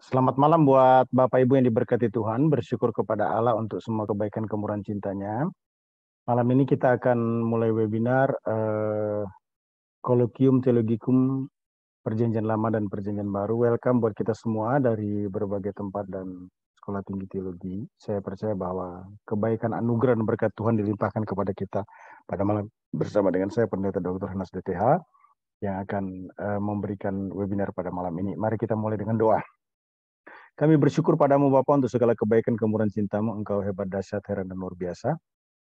Selamat malam buat Bapak Ibu yang diberkati Tuhan. Bersyukur kepada Allah untuk semua kebaikan kemurahan cintanya. Malam ini kita akan mulai webinar Kolokium Theologicum Perjanjian Lama dan Perjanjian Baru. Welcome buat kita semua dari berbagai tempat dan sekolah tinggi teologi. Saya percaya bahwa kebaikan anugerah dan berkat Tuhan dilimpahkan kepada kita pada malam bersama dengan saya Pendeta Dr. Hanas DTH yang akan memberikan webinar pada malam ini. Mari kita mulai dengan doa. Kami bersyukur padamu Bapa untuk segala kebaikan kemurahan cintamu. Engkau hebat, dahsyat, heran, dan luar biasa.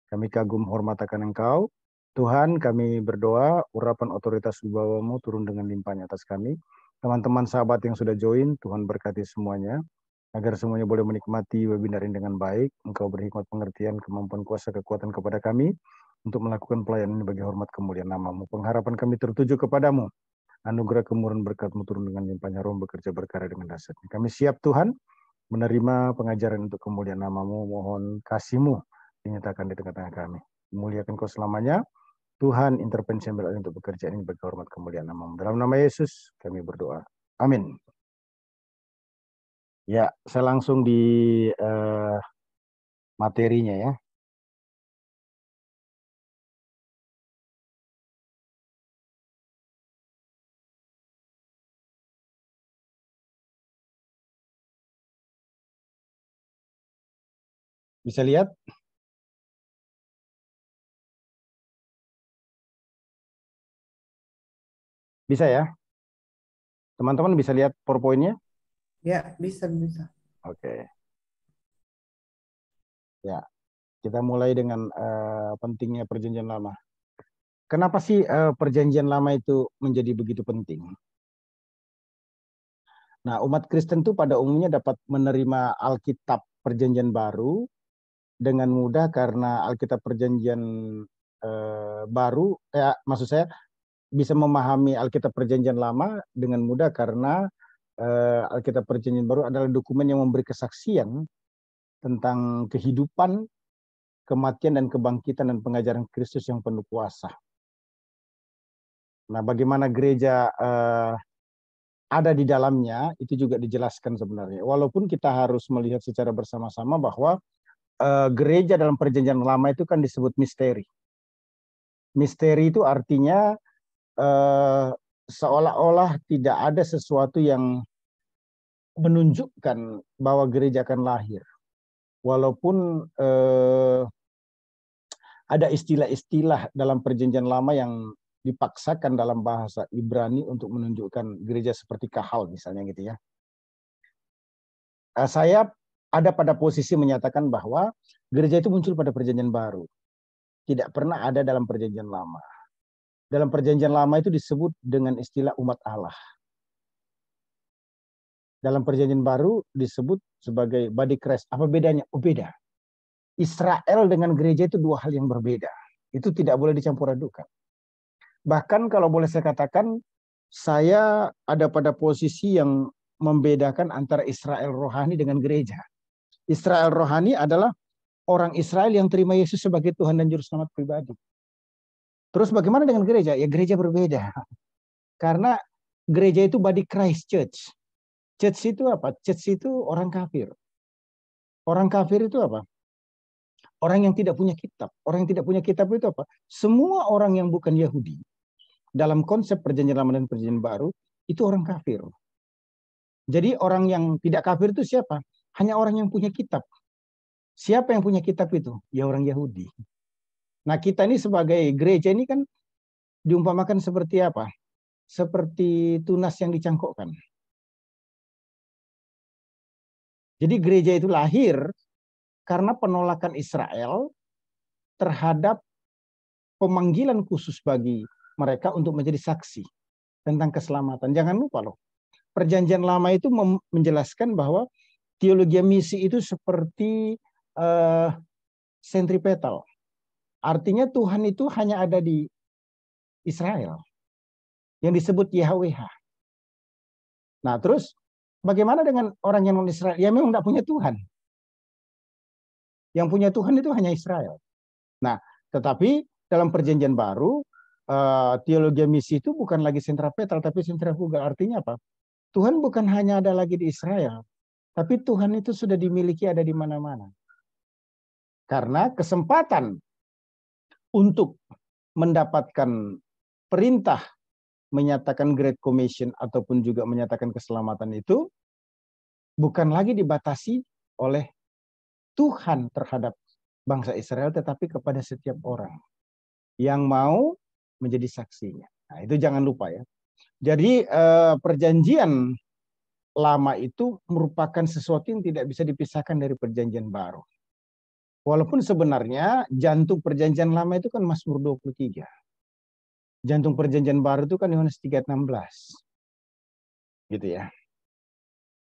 Kami kagum hormat akan Engkau. Tuhan, kami berdoa, urapan otoritas wibawamu turun dengan limpahnya atas kami. Teman-teman sahabat yang sudah join, Tuhan berkati semuanya. Agar semuanya boleh menikmati webinar ini dengan baik. Engkau berhikmat pengertian, kemampuan kuasa, kekuatan kepada kami. Untuk melakukan pelayanan ini bagi hormat kemuliaan namamu. Pengharapan kami tertuju kepadamu. Anugerah kemurahan berkat-Mu turun dengan limpahnya, Roh bekerja berkarya dengan dahsyatnya. Kami siap Tuhan menerima pengajaran untuk kemuliaan namamu. Mohon kasih-Mu dinyatakan di tengah-tengah kami. Muliakan Kau selamanya. Tuhan intervensi ambil alih untuk pekerjaan ini bagi hormat kemuliaan namamu. Dalam nama Yesus kami berdoa. Amin. Ya, saya langsung di materinya ya. Bisa lihat? Bisa ya? Teman-teman bisa lihat PowerPoint-nya? Ya, bisa. Oke. Ya, kita mulai dengan pentingnya perjanjian lama. Kenapa sih perjanjian lama itu menjadi begitu penting? Nah, umat Kristen itu pada umumnya dapat menerima Alkitab Perjanjian Baru dengan mudah karena Alkitab Perjanjian Baru, maksud saya bisa memahami Alkitab Perjanjian Lama dengan mudah karena Alkitab Perjanjian Baru adalah dokumen yang memberi kesaksian tentang kehidupan, kematian dan kebangkitan dan pengajaran Kristus yang penuh kuasa. Nah, bagaimana gereja ada di dalamnya itu juga dijelaskan sebenarnya. Walaupun kita harus melihat secara bersama-sama bahwa gereja dalam perjanjian lama itu kan disebut misteri. Misteri itu artinya seolah-olah tidak ada sesuatu yang menunjukkan bahwa gereja akan lahir. Walaupun ada istilah-istilah dalam perjanjian lama yang dipaksakan dalam bahasa Ibrani untuk menunjukkan gereja seperti kahal misalnya gitu ya. Saya ada pada posisi menyatakan bahwa gereja itu muncul pada perjanjian baru. Tidak pernah ada dalam perjanjian lama. Dalam perjanjian lama itu disebut dengan istilah umat Allah. Dalam perjanjian baru disebut sebagai body Christ. Apa bedanya? Oh, beda. Israel dengan gereja itu dua hal yang berbeda. Itu tidak boleh dicampur adukan. Bahkan kalau boleh saya katakan, saya ada pada posisi yang membedakan antara Israel rohani dengan gereja. Israel rohani adalah orang Israel yang terima Yesus sebagai Tuhan dan Juru Selamat pribadi. Terus bagaimana dengan gereja? Ya gereja berbeda. Karena gereja itu body Christ Church. Church itu apa? Church itu orang kafir. Orang kafir itu apa? Orang yang tidak punya kitab. Orang yang tidak punya kitab itu apa? Semua orang yang bukan Yahudi. Dalam konsep perjanjian lama dan perjanjian baru, itu orang kafir. Jadi orang yang tidak kafir itu siapa? Hanya orang yang punya kitab. Siapa yang punya kitab itu? Ya orang Yahudi. Nah kita ini sebagai gereja ini kan diumpamakan seperti apa? Seperti tunas yang dicangkokkan. Jadi gereja itu lahir karena penolakan Israel terhadap pemanggilan khusus bagi mereka untuk menjadi saksi tentang keselamatan. Jangan lupa loh, perjanjian lama itu menjelaskan bahwa teologi misi itu seperti sentripetal. Artinya Tuhan itu hanya ada di Israel yang disebut YHWH. Nah terus bagaimana dengan orang yang non-Israel? Ya memang tidak punya Tuhan. Yang punya Tuhan itu hanya Israel. Nah tetapi dalam perjanjian baru teologi misi itu bukan lagi sentripetal tapi sentrifugal. Artinya apa? Tuhan bukan hanya ada lagi di Israel, tapi Tuhan itu sudah dimiliki ada di mana-mana. Karena kesempatan untuk mendapatkan perintah menyatakan Great Commission ataupun juga menyatakan keselamatan itu bukan lagi dibatasi oleh Tuhan terhadap bangsa Israel, tetapi kepada setiap orang yang mau menjadi saksinya. Nah, itu jangan lupa ya. Jadi perjanjian lama itu merupakan sesuatu yang tidak bisa dipisahkan dari perjanjian baru. Walaupun sebenarnya jantung perjanjian lama itu kan Mazmur 23. Jantung perjanjian baru itu kan Yohanes 3:16. Gitu ya.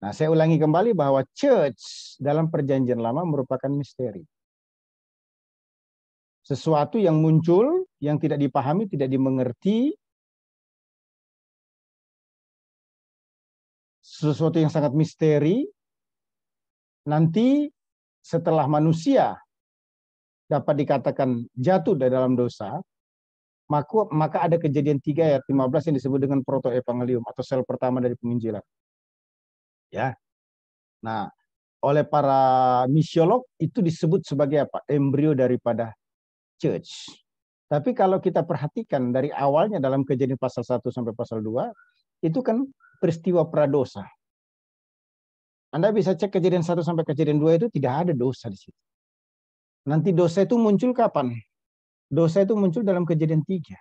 Nah, saya ulangi kembali bahwa church dalam perjanjian lama merupakan misteri. Sesuatu yang muncul, yang tidak dipahami, tidak dimengerti, sesuatu yang sangat misteri, nanti setelah manusia dapat dikatakan jatuh dalam dosa, maka ada Kejadian 3 ayat 15 yang disebut dengan proto-evangelium atau sel pertama dari penginjilan. Ya. Nah, oleh para misiolog itu disebut sebagai apa? Embrio daripada church. Tapi kalau kita perhatikan dari awalnya dalam Kejadian pasal 1 sampai pasal 2, itu kan peristiwa pradosa. Anda bisa cek Kejadian 1 sampai Kejadian 2 itu tidak ada dosa di situ. Nanti dosa itu muncul kapan? Dosa itu muncul dalam Kejadian 3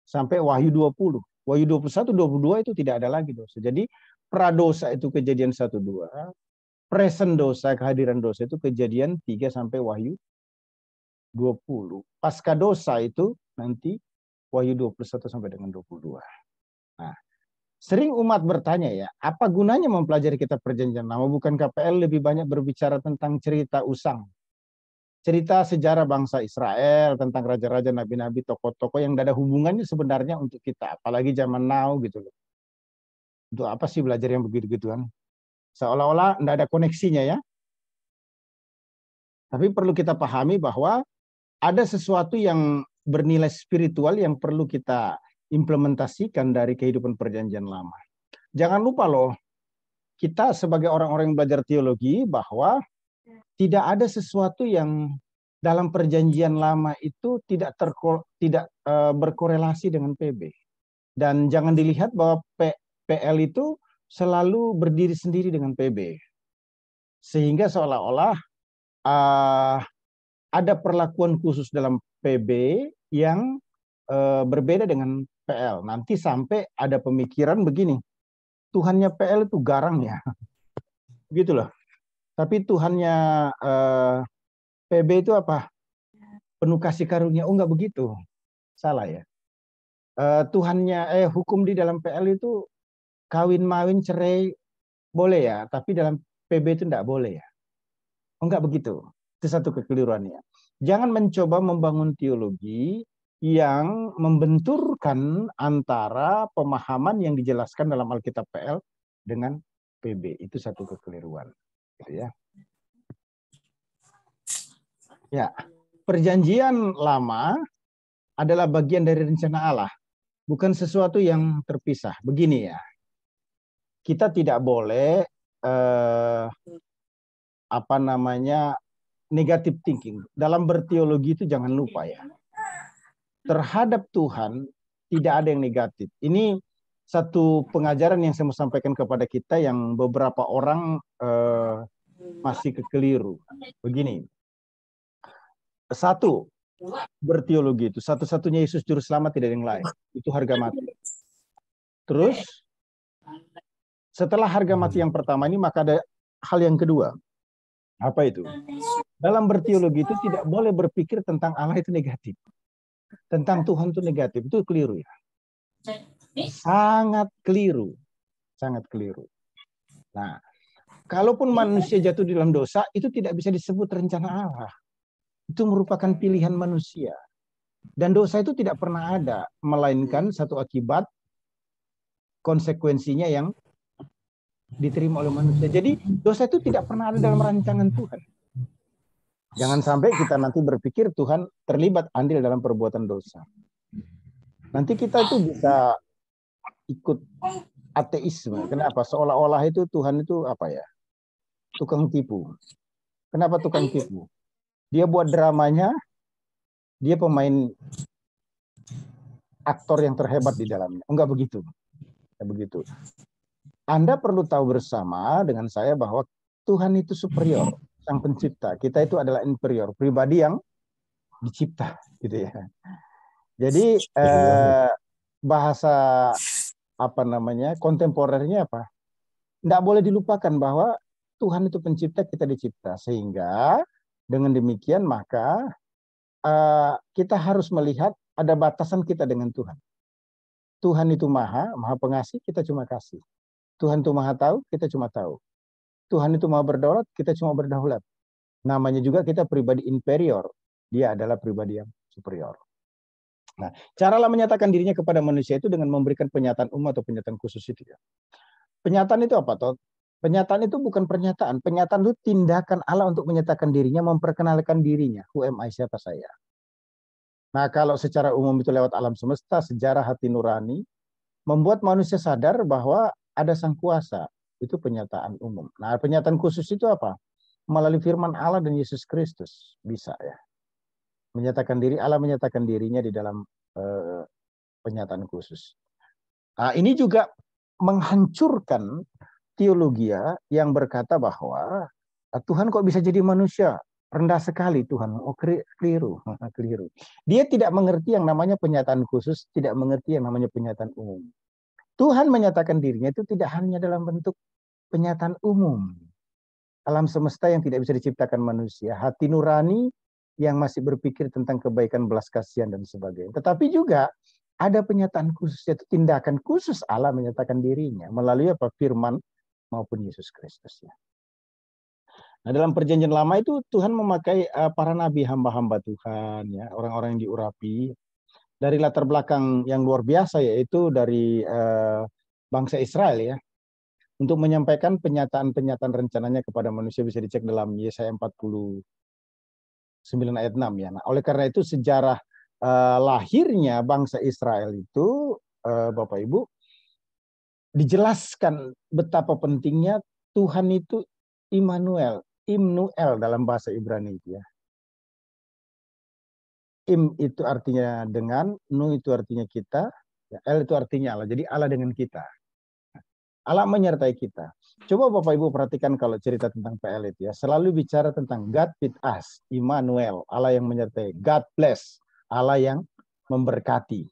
sampai Wahyu 20. Wahyu 21, 22 itu tidak ada lagi dosa. Jadi pradosa itu Kejadian 1, 2. Present dosa, kehadiran dosa itu Kejadian 3 sampai Wahyu 20. Pasca dosa itu nanti Wahyu 21 sampai dengan 22. Nah, sering umat bertanya ya, apa gunanya mempelajari kitab perjanjian lama? Bukan KPL lebih banyak berbicara tentang cerita usang. Cerita sejarah bangsa Israel, tentang raja-raja, nabi-nabi, tokoh-tokoh yang tidak ada hubungannya sebenarnya untuk kita. Apalagi zaman now gitu loh. Untuk apa sih belajar yang begitu-gituan? Seolah-olah tidak ada koneksinya ya. Tapi perlu kita pahami bahwa ada sesuatu yang bernilai spiritual yang perlu kita implementasikan dari kehidupan perjanjian lama. Jangan lupa loh, kita sebagai orang-orang yang belajar teologi bahwa tidak ada sesuatu yang dalam perjanjian lama itu tidak berkorelasi dengan PB. Dan jangan dilihat bahwa PL itu selalu berdiri sendiri dengan PB. Sehingga seolah-olah ada perlakuan khusus dalam PB yang berbeda dengan PL. Nanti sampai ada pemikiran begini, Tuhannya PL itu garang ya. Begitu loh. Tapi Tuhannya PB itu apa? Penuh kasih karunia. Oh, enggak begitu. Salah ya. Tuhannya hukum di dalam PL itu kawin mawin cerai boleh ya, tapi dalam PB itu enggak boleh ya. Oh, enggak begitu. Itu satu kekeliruannya. Jangan mencoba membangun teologi yang membenturkan antara pemahaman yang dijelaskan dalam Alkitab PL dengan PB. Itu satu kekeliruan. Gitu ya. Ya, perjanjian lama adalah bagian dari rencana Allah, bukan sesuatu yang terpisah. Begini ya, kita tidak boleh negative thinking. Dalam berteologi itu jangan lupa ya, terhadap Tuhan tidak ada yang negatif. Ini satu pengajaran yang saya mau sampaikan kepada kita yang beberapa orang masih kekeliru. Begini. Satu, berteologi itu satu-satunya Yesus juru selamat, tidak ada yang lain. Itu harga mati. Terus setelah harga mati yang pertama ini maka ada hal yang kedua. Apa itu? Dalam berteologi itu tidak boleh berpikir tentang Allah itu negatif. Tentang Tuhan itu negatif. Itu keliru ya. Sangat keliru. Sangat keliru. Nah, kalaupun manusia jatuh di dalam dosa, itu tidak bisa disebut rencana Allah. Itu merupakan pilihan manusia. Dan dosa itu tidak pernah ada, melainkan satu akibat konsekuensinya yang diterima oleh manusia. Jadi dosa itu tidak pernah ada dalam rancangan Tuhan. Jangan sampai kita nanti berpikir Tuhan terlibat andil dalam perbuatan dosa. Nanti kita itu bisa ikut ateisme. Kenapa? Seolah-olah itu Tuhan itu apa ya? Tukang tipu. Kenapa tukang tipu? Dia buat dramanya, dia pemain aktor yang terhebat di dalamnya. Enggak begitu. Enggak begitu. Anda perlu tahu bersama dengan saya bahwa Tuhan itu superior, sang pencipta. Kita itu adalah inferior, pribadi yang dicipta, gitu ya. Jadi bahasa apa namanya kontemporernya apa? Tidak boleh dilupakan bahwa Tuhan itu pencipta, kita dicipta. Sehingga dengan demikian maka kita harus melihat ada batasan kita dengan Tuhan. Tuhan itu maha pengasih, kita cuma kasih. Tuhan itu maha tahu, kita cuma tahu. Tuhan itu maha berdaulat, kita cuma berdaulat. Namanya juga kita pribadi inferior. Dia adalah pribadi yang superior. Nah, caralah menyatakan dirinya kepada manusia itu dengan memberikan penyataan umum atau penyataan khusus itu ya. Penyataan itu apa, Toh? Penyataan itu bukan pernyataan. Penyataan itu tindakan Allah untuk menyatakan dirinya, memperkenalkan dirinya. Who am I, siapa saya? Nah, kalau secara umum itu lewat alam semesta, sejarah hati nurani, membuat manusia sadar bahwa ada sang kuasa. Itu penyataan umum. Nah, penyataan khusus itu apa? Melalui firman Allah dan Yesus Kristus. Bisa ya. Menyatakan diri, Allah menyatakan dirinya di dalam penyataan khusus. Nah, ini juga menghancurkan teologi yang berkata bahwa Tuhan kok bisa jadi manusia? Rendah sekali Tuhan. Oh, keliru. Keliru. Dia tidak mengerti yang namanya penyataan khusus, tidak mengerti yang namanya penyataan umum. Tuhan menyatakan dirinya itu tidak hanya dalam bentuk penyataan umum. Alam semesta yang tidak bisa diciptakan manusia. Hati nurani yang masih berpikir tentang kebaikan, belas kasihan, dan sebagainya. Tetapi juga ada penyataan khusus, yaitu tindakan khusus Allah menyatakan dirinya melalui apa? Firman maupun Yesus Kristus. Ya. Nah, dalam perjanjian lama itu Tuhan memakai para nabi, hamba-hamba Tuhan, ya, orang-orang yang diurapi dari latar belakang yang luar biasa, yaitu dari bangsa Israel ya, untuk menyampaikan penyataan-penyataan rencananya kepada manusia. Bisa dicek dalam Yesaya 49 ayat 6 ya. Nah, oleh karena itu sejarah lahirnya bangsa Israel itu Bapak Ibu dijelaskan betapa pentingnya Tuhan itu Immanuel dalam bahasa Ibrani itu ya. Im itu artinya dengan, nu itu artinya kita, ya, El itu artinya Allah. Jadi Allah dengan kita. Allah menyertai kita. Coba Bapak Ibu perhatikan kalau cerita tentang PL itu ya, selalu bicara tentang God with us, Immanuel, Allah yang menyertai, God bless, Allah yang memberkati.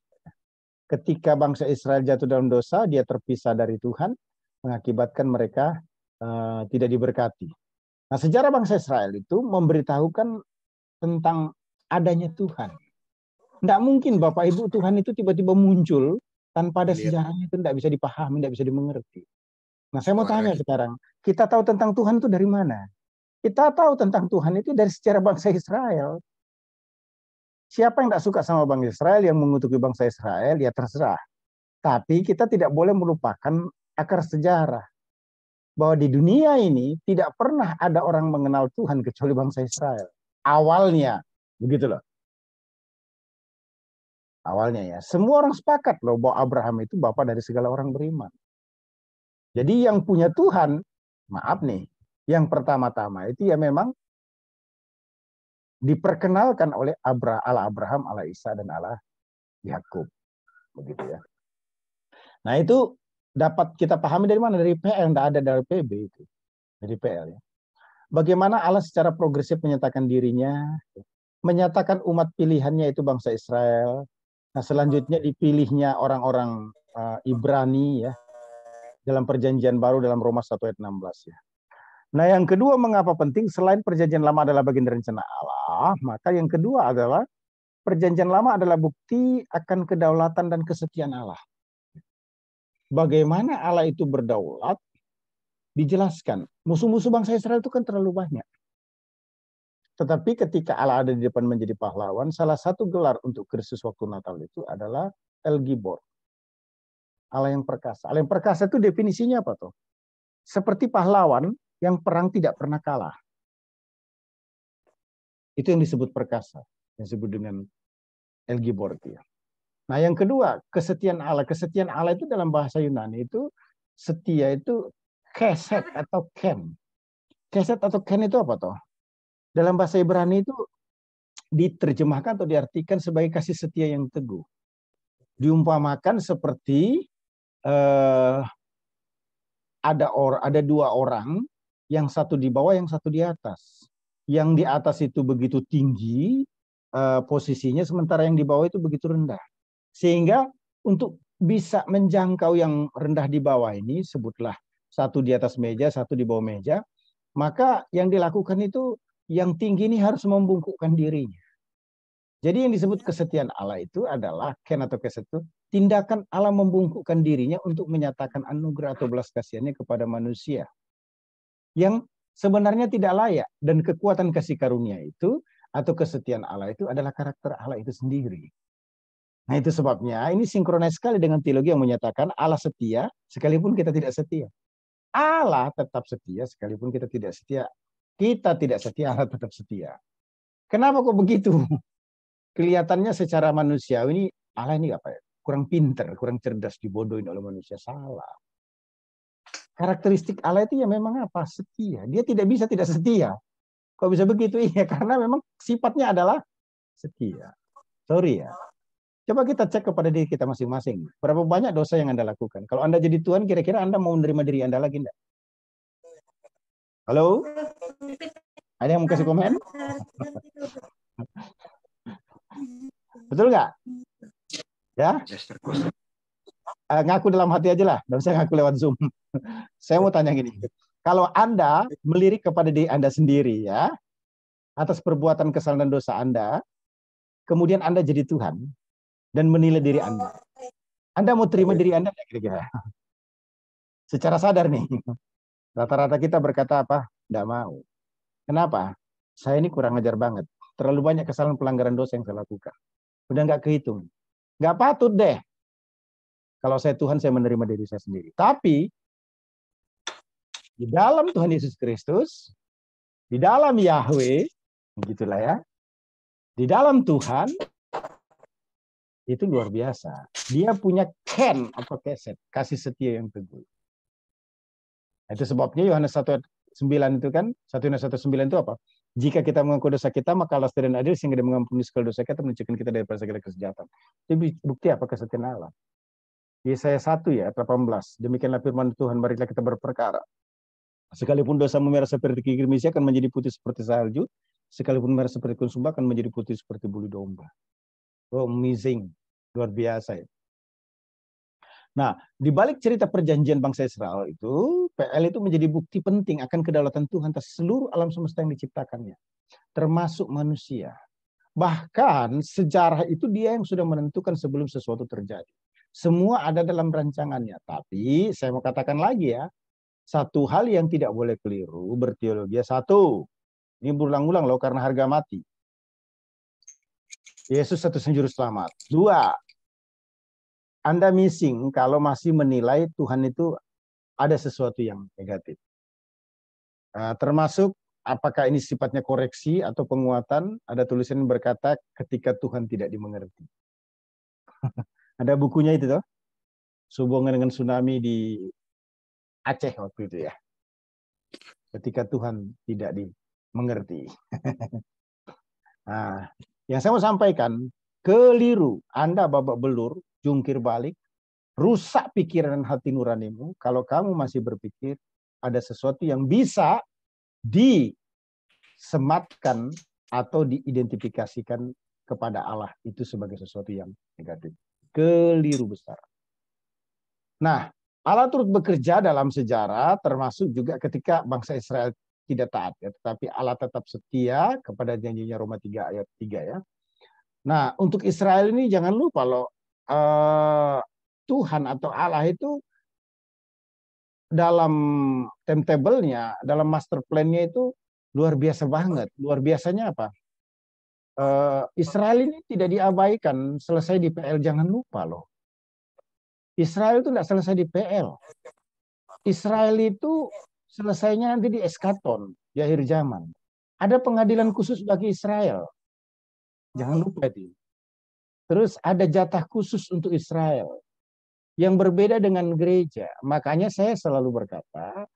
Ketika bangsa Israel jatuh dalam dosa, dia terpisah dari Tuhan, mengakibatkan mereka tidak diberkati. Nah, sejarah bangsa Israel itu memberitahukan tentang adanya Tuhan. Tidak mungkin Bapak Ibu Tuhan itu tiba-tiba muncul tanpa ada sejarahnya, itu tidak bisa dipahami, tidak bisa dimengerti. Nah, saya mau tanya sekarang, kita tahu tentang Tuhan itu dari mana? Kita tahu tentang Tuhan itu dari sejarah bangsa Israel. Siapa yang tidak suka sama bangsa Israel, yang mengutuki bangsa Israel, ya terserah. Tapi kita tidak boleh melupakan akar sejarah. Bahwa di dunia ini tidak pernah ada orang mengenal Tuhan kecuali bangsa Israel. Awalnya, begitu loh. Awalnya ya. Semua orang sepakat loh bahwa Abraham itu bapak dari segala orang beriman. Jadi yang punya Tuhan, maaf nih, yang pertama-tama itu ya memang diperkenalkan oleh Allah Abraham, Allah Isa, dan Allah Yakub. Begitu ya. Nah itu dapat kita pahami dari mana? Dari PL, tidak ada dari PB itu. Dari PL ya. Bagaimana Allah secara progresif menyatakan dirinya, menyatakan umat pilihannya itu bangsa Israel. Nah selanjutnya dipilihnya orang-orang Ibrani ya, dalam perjanjian baru dalam Roma 1 ayat 16 ya. Nah yang kedua mengapa penting, selain perjanjian lama adalah bagian dari rencana Allah, maka yang kedua adalah perjanjian lama adalah bukti akan kedaulatan dan kesetiaan Allah. Bagaimana Allah itu berdaulat, dijelaskan. Musuh-musuh bangsa Israel itu kan terlalu banyak. Tetapi ketika Allah ada di depan menjadi pahlawan, salah satu gelar untuk Kristus waktu Natal itu adalah El Gibor. Allah yang perkasa. Allah yang perkasa itu definisinya apa tuh? Seperti pahlawan yang perang tidak pernah kalah. Itu yang disebut perkasa. Yang disebut dengan El Gibor. Nah yang kedua, kesetiaan Allah. Kesetiaan Allah itu dalam bahasa Yunani itu setia itu keset atau ken. Keset atau ken itu apa toh? Dalam bahasa Ibrani itu diterjemahkan atau diartikan sebagai kasih setia yang teguh. Diumpamakan seperti ada dua orang, yang satu di bawah, yang satu di atas. Yang di atas itu begitu tinggi posisinya, sementara yang di bawah itu begitu rendah. Sehingga untuk bisa menjangkau yang rendah di bawah ini, sebutlah satu di atas meja, satu di bawah meja, maka yang dilakukan itu yang tinggi ini harus membungkukkan dirinya. Jadi yang disebut kesetiaan Allah itu adalah ken atau keset itu tindakan Allah membungkukkan dirinya untuk menyatakan anugerah atau belas kasihannya kepada manusia yang sebenarnya tidak layak, dan kekuatan kasih karunia itu atau kesetiaan Allah itu adalah karakter Allah itu sendiri. Nah, itu sebabnya ini sinkronis sekali dengan teologi yang menyatakan Allah setia sekalipun kita tidak setia. Allah tetap setia sekalipun kita tidak setia. Kita tidak setia, Allah tetap setia. Kenapa kok begitu? Kelihatannya secara manusiawi ini Allah ini apa ya? Kurang pinter, kurang cerdas, dibodohin oleh manusia. Salah. Karakteristik Allah itu ya memang apa? Setia. Dia tidak bisa tidak setia. Kok bisa begitu? Iya, karena memang sifatnya adalah setia. Sorry ya. Coba kita cek kepada diri kita masing-masing. Berapa banyak dosa yang Anda lakukan? Kalau Anda jadi Tuhan, kira-kira Anda mau menerima diri Anda lagi enggak? Halo? Ada yang mau kasih komen? Betul nggak? Ya? Ngaku dalam hati aja lah. Nggak usah ngaku lewat Zoom. Saya mau tanya gini. Kalau Anda melirik kepada diri Anda sendiri ya, atas perbuatan kesalahan dan dosa Anda, kemudian Anda jadi Tuhan dan menilai diri Anda mau terima diri Anda kira-kira? Secara sadar nih. Rata-rata kita berkata apa? Nggak mau. Kenapa? Saya ini kurang ajar banget. Terlalu banyak kesalahan pelanggaran dosa yang saya lakukan. Udah nggak kehitung. Nggak patut deh. Kalau saya Tuhan, saya menerima diri saya sendiri. Tapi, di dalam Tuhan Yesus Kristus, di dalam Yahweh, begitulah ya, di dalam Tuhan, itu luar biasa. Dia punya ken atau keset, kasih setia yang teguh. Itu sebabnya Yohanes 1:9 itu kan, 1 Yohanes 1:9 itu apa? Jika kita mengaku dosa kita, maka Allah setia dan adil sehingga dia mengampuni segala dosa kita, menyucikan kita daripada segala kesejahteraan. Itu bukti apa kesetiaan Allah? Yesaya 1:18. Demikianlah firman Tuhan, marilah kita berperkara. Sekalipun dosa merah seperti kirmisi akan menjadi putih seperti salju, sekalipun merah seperti kuning sumba akan menjadi putih seperti bulu domba. Oh, amazing. Luar biasa ya. Nah, di balik cerita perjanjian bangsa Israel itu, PL itu menjadi bukti penting akan kedaulatan Tuhan atas seluruh alam semesta yang diciptakannya, termasuk manusia. Bahkan sejarah itu dia yang sudah menentukan sebelum sesuatu terjadi. Semua ada dalam rancangannya. Tapi saya mau katakan lagi ya, satu hal yang tidak boleh keliru berteologi. Satu, ini berulang-ulang loh karena harga mati. Yesus satu-satunya juru selamat. Dua, Anda missing kalau masih menilai Tuhan itu ada sesuatu yang negatif. Termasuk apakah ini sifatnya koreksi atau penguatan? Ada tulisan yang berkata ketika Tuhan tidak dimengerti. Ada bukunya itu toh. Sehubungan dengan tsunami di Aceh waktu itu ya. Ketika Tuhan tidak dimengerti. Nah, yang saya mau sampaikan, keliru. Anda babak belur, jungkir balik, rusak pikiran dan hati nuranimu kalau kamu masih berpikir ada sesuatu yang bisa disematkan atau diidentifikasikan kepada Allah itu sebagai sesuatu yang negatif. Keliru besar. Nah, Allah turut bekerja dalam sejarah, termasuk juga ketika bangsa Israel tidak taat, ya, tetapi Allah tetap setia kepada janjinya Roma 3:3 ya. Nah, untuk Israel ini jangan lupa loh, Tuhan atau Allah itu dalam timetable-nya, dalam master plan-nya itu luar biasa banget. Luar biasanya apa? Israel ini tidak diabaikan, selesai di PL, jangan lupa loh. Israel itu tidak selesai di PL. Israel itu selesainya nanti di eskaton, di akhir zaman. Ada pengadilan khusus bagi Israel. Jangan lupa itu. Terus ada jatah khusus untuk Israel. yang berbeda dengan gereja. Makanya saya selalu berkata,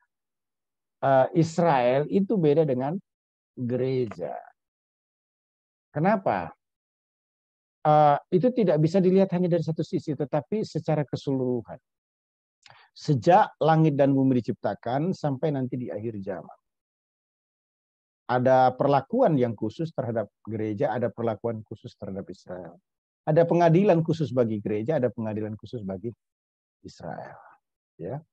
Israel itu beda dengan gereja. Kenapa? Itu tidak bisa dilihat hanya dari satu sisi, tetapi secara keseluruhan. Sejak langit dan bumi diciptakan sampai nanti di akhir zaman. Ada perlakuan yang khusus terhadap gereja, ada perlakuan khusus terhadap Israel. Ada pengadilan khusus bagi gereja, ada pengadilan khusus bagi Israel. Ya.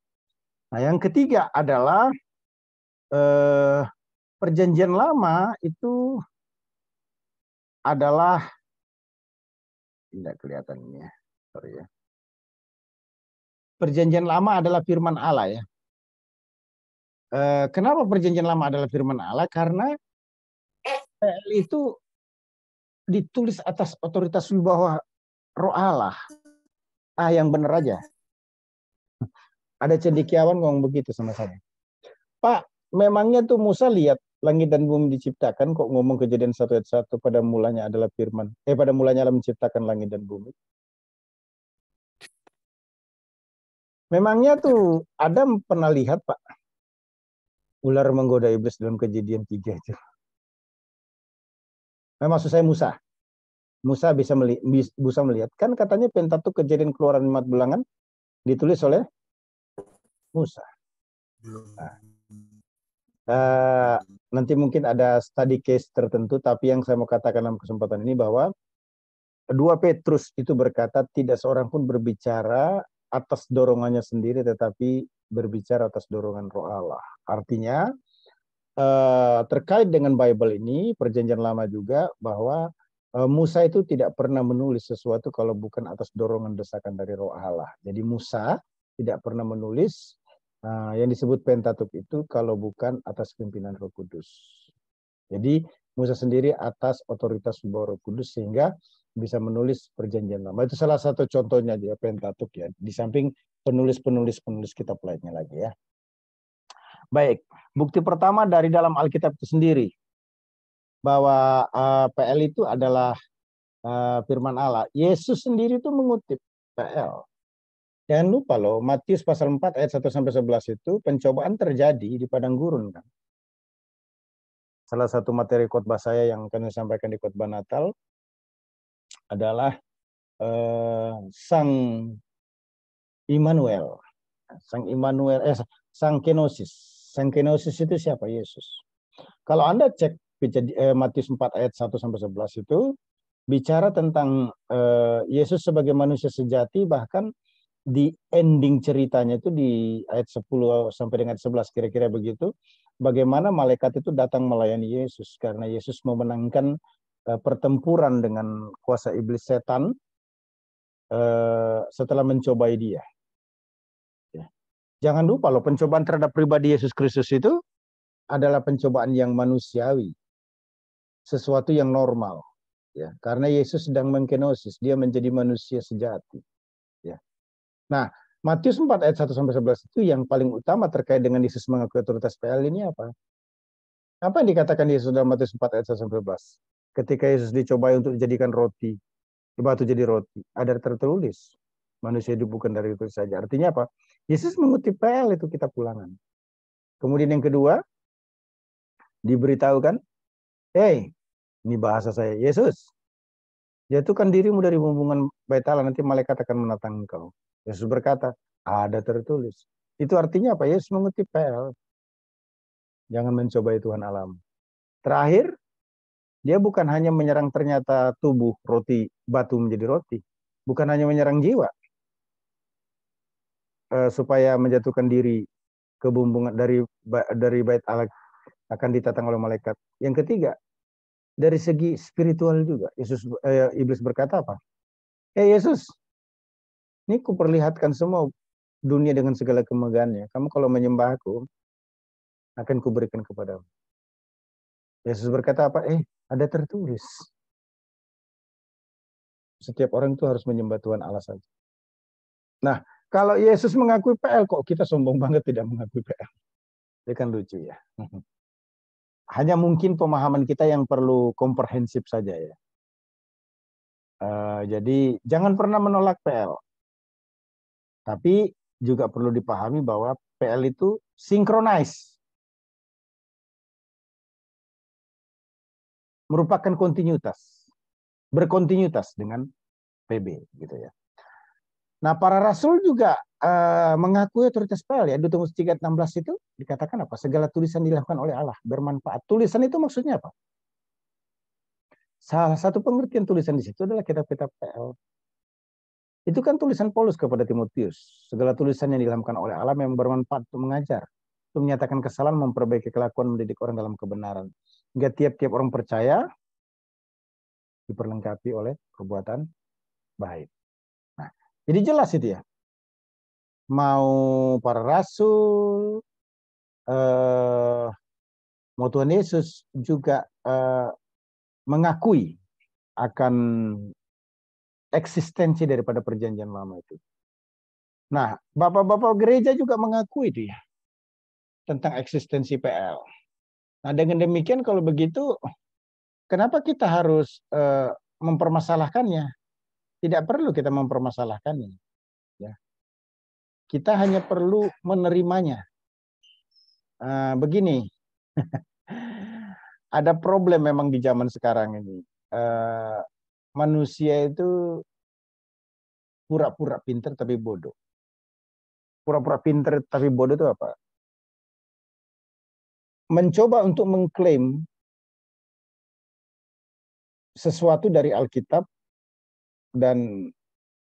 Nah, yang ketiga adalah perjanjian lama itu adalah tidak kelihatan ini ya. Sorry ya. Perjanjian lama adalah firman Allah ya. Kenapa perjanjian lama adalah firman Allah? Karena itu ditulis atas otoritas bawah roh Allah. Yang benar aja. Ada cendekiawan ngomong begitu sama saya. Pak, memangnya tuh Musa lihat langit dan bumi diciptakan kok ngomong Kejadian 1 ayat 1 pada mulanya adalah firman. Pada mulanya Allah menciptakan langit dan bumi. Memangnya tuh Adam pernah lihat Pak ular menggoda iblis dalam Kejadian 3 itu. Maksud saya Musa. Musa bisa melihat. Kan katanya Pentateuch Kejadian Keluaran 4 bilangan ditulis oleh Musa. Nanti mungkin ada study case tertentu, tapi yang saya mau katakan dalam kesempatan ini bahwa 2 Petrus itu berkata tidak seorang pun berbicara atas dorongannya sendiri, tetapi berbicara atas dorongan roh Allah. Artinya terkait dengan Bible ini, perjanjian lama juga, bahwa Musa itu tidak pernah menulis sesuatu kalau bukan atas dorongan desakan dari roh Allah. Jadi Musa tidak pernah menulis yang disebut Pentateuch itu kalau bukan atas pimpinan Roh Kudus. Jadi Musa sendiri atas otoritas Roh Kudus sehingga bisa menulis perjanjian lama. Itu salah satu contohnya dia Pentateuch ya. Di samping penulis kitab lainnya lagi ya. Baik, bukti pertama dari dalam Alkitab itu sendiri bahwa PL itu adalah firman Allah. Yesus sendiri itu mengutip PL. Jangan lupa loh, Matius pasal 4 ayat 1-11 itu pencobaan terjadi di padang gurun kan. Salah satu materi khotbah saya yang akan saya sampaikan di khotbah Natal adalah Sang Immanuel. Sang Kenosis. Sang Kenosis itu siapa? Yesus. Kalau Anda cek Matius 4 ayat 1-11 itu bicara tentang Yesus sebagai manusia sejati, bahkan di ending ceritanya itu di ayat 10 sampai dengan 11 kira-kira begitu, bagaimana malaikat itu datang melayani Yesus karena Yesus memenangkan pertempuran dengan kuasa iblis setan setelah mencobai dia. Ya. Jangan lupa loh, pencobaan terhadap pribadi Yesus Kristus itu adalah pencobaan yang manusiawi, sesuatu yang normal. Ya, karena Yesus sedang mengkenosis, dia menjadi manusia sejati. Ya. Nah, Matius 4 ayat 1-11 itu yang paling utama terkait dengan Yesus mengakui otoritas PL ini apa? Apa yang dikatakan Yesus dalam Matius 4 ayat 1-11? Ketika Yesus dicobai untuk dijadikan roti, batu jadi roti, ada tertulis, manusia hidup bukan dari itu saja. Artinya apa? Yesus mengutip PL itu kitab Ulangan. Kemudian yang kedua, diberitahukan, ini bahasa saya, Yesus, jatuhkan dirimu dari bumbungan bait Allah, nanti malaikat akan menatang engkau. Yesus berkata, ada tertulis. Itu artinya apa? Yesus mengutip PL. Jangan mencobai Tuhan alam. Terakhir, dia bukan hanya menyerang ternyata tubuh roti, batu menjadi roti. Bukan hanya menyerang jiwa. Supaya menjatuhkan diri ke bumbungan dari bait Allah akan ditatang oleh malaikat. Yang ketiga, dari segi spiritual juga. Iblis berkata apa? Yesus, ini kuperlihatkan semua dunia dengan segala kemegahannya. Kamu kalau menyembah aku, akan kuberikan kepadamu. Yesus berkata apa? Ada tertulis. Setiap orang itu harus menyembah Tuhan Allah saja. Nah, kalau Yesus mengakui PL, kok kita sombong banget tidak mengakui PL? Itu kan lucu ya. Hanya mungkin pemahaman kita yang perlu komprehensif saja ya. Jadi jangan pernah menolak PL. Tapi juga perlu dipahami bahwa PL itu synchronize, merupakan kontinuitas, berkontinuitas dengan PB gitu ya. Nah, para rasul juga mengakui otoritas PL ya. 2 Timotius 3:16 itu dikatakan apa? Segala tulisan dilakukan oleh Allah bermanfaat. Tulisan itu maksudnya apa? Salah satu pengertian tulisan di situ adalah kitab-kitab PL. Itu kan tulisan Paulus kepada Timotius. Segala tulisan yang dilakukan oleh Allah memang bermanfaat untuk mengajar, untuk menyatakan kesalahan, memperbaiki kelakuan, mendidik orang dalam kebenaran. Hingga tiap-tiap orang percaya diperlengkapi oleh perbuatan baik. Nah, jadi jelas itu ya. Mau para rasul, mau Tuhan Yesus juga mengakui akan eksistensi daripada perjanjian lama itu. Nah, bapak-bapak gereja juga mengakui itu ya, tentang eksistensi PL. Nah, dengan demikian kalau begitu, kenapa kita harus mempermasalahkannya? Tidak perlu kita mempermasalahkannya. Ya. Kita hanya perlu menerimanya. Begini, ada problem memang di zaman sekarang ini. Manusia itu pura-pura pinter tapi bodoh. Pura-pura pinter tapi bodoh itu apa? Mencoba untuk mengklaim sesuatu dari Alkitab dan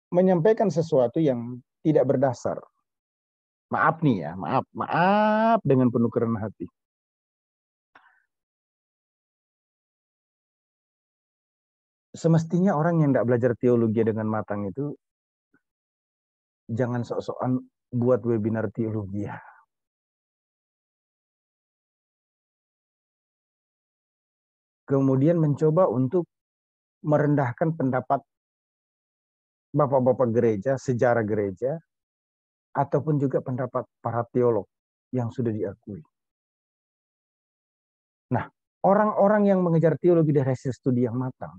menyampaikan sesuatu yang tidak berdasar. Maaf nih ya, maaf dengan penuh kerenah hati. Semestinya orang yang tidak belajar teologi dengan matang itu jangan sok-sokan buat webinar teologi ya. Kemudian mencoba untuk merendahkan pendapat bapak-bapak gereja, sejarah gereja, ataupun juga pendapat para teolog yang sudah diakui. Nah, orang-orang yang mengejar teologi dari hasil studi yang matang,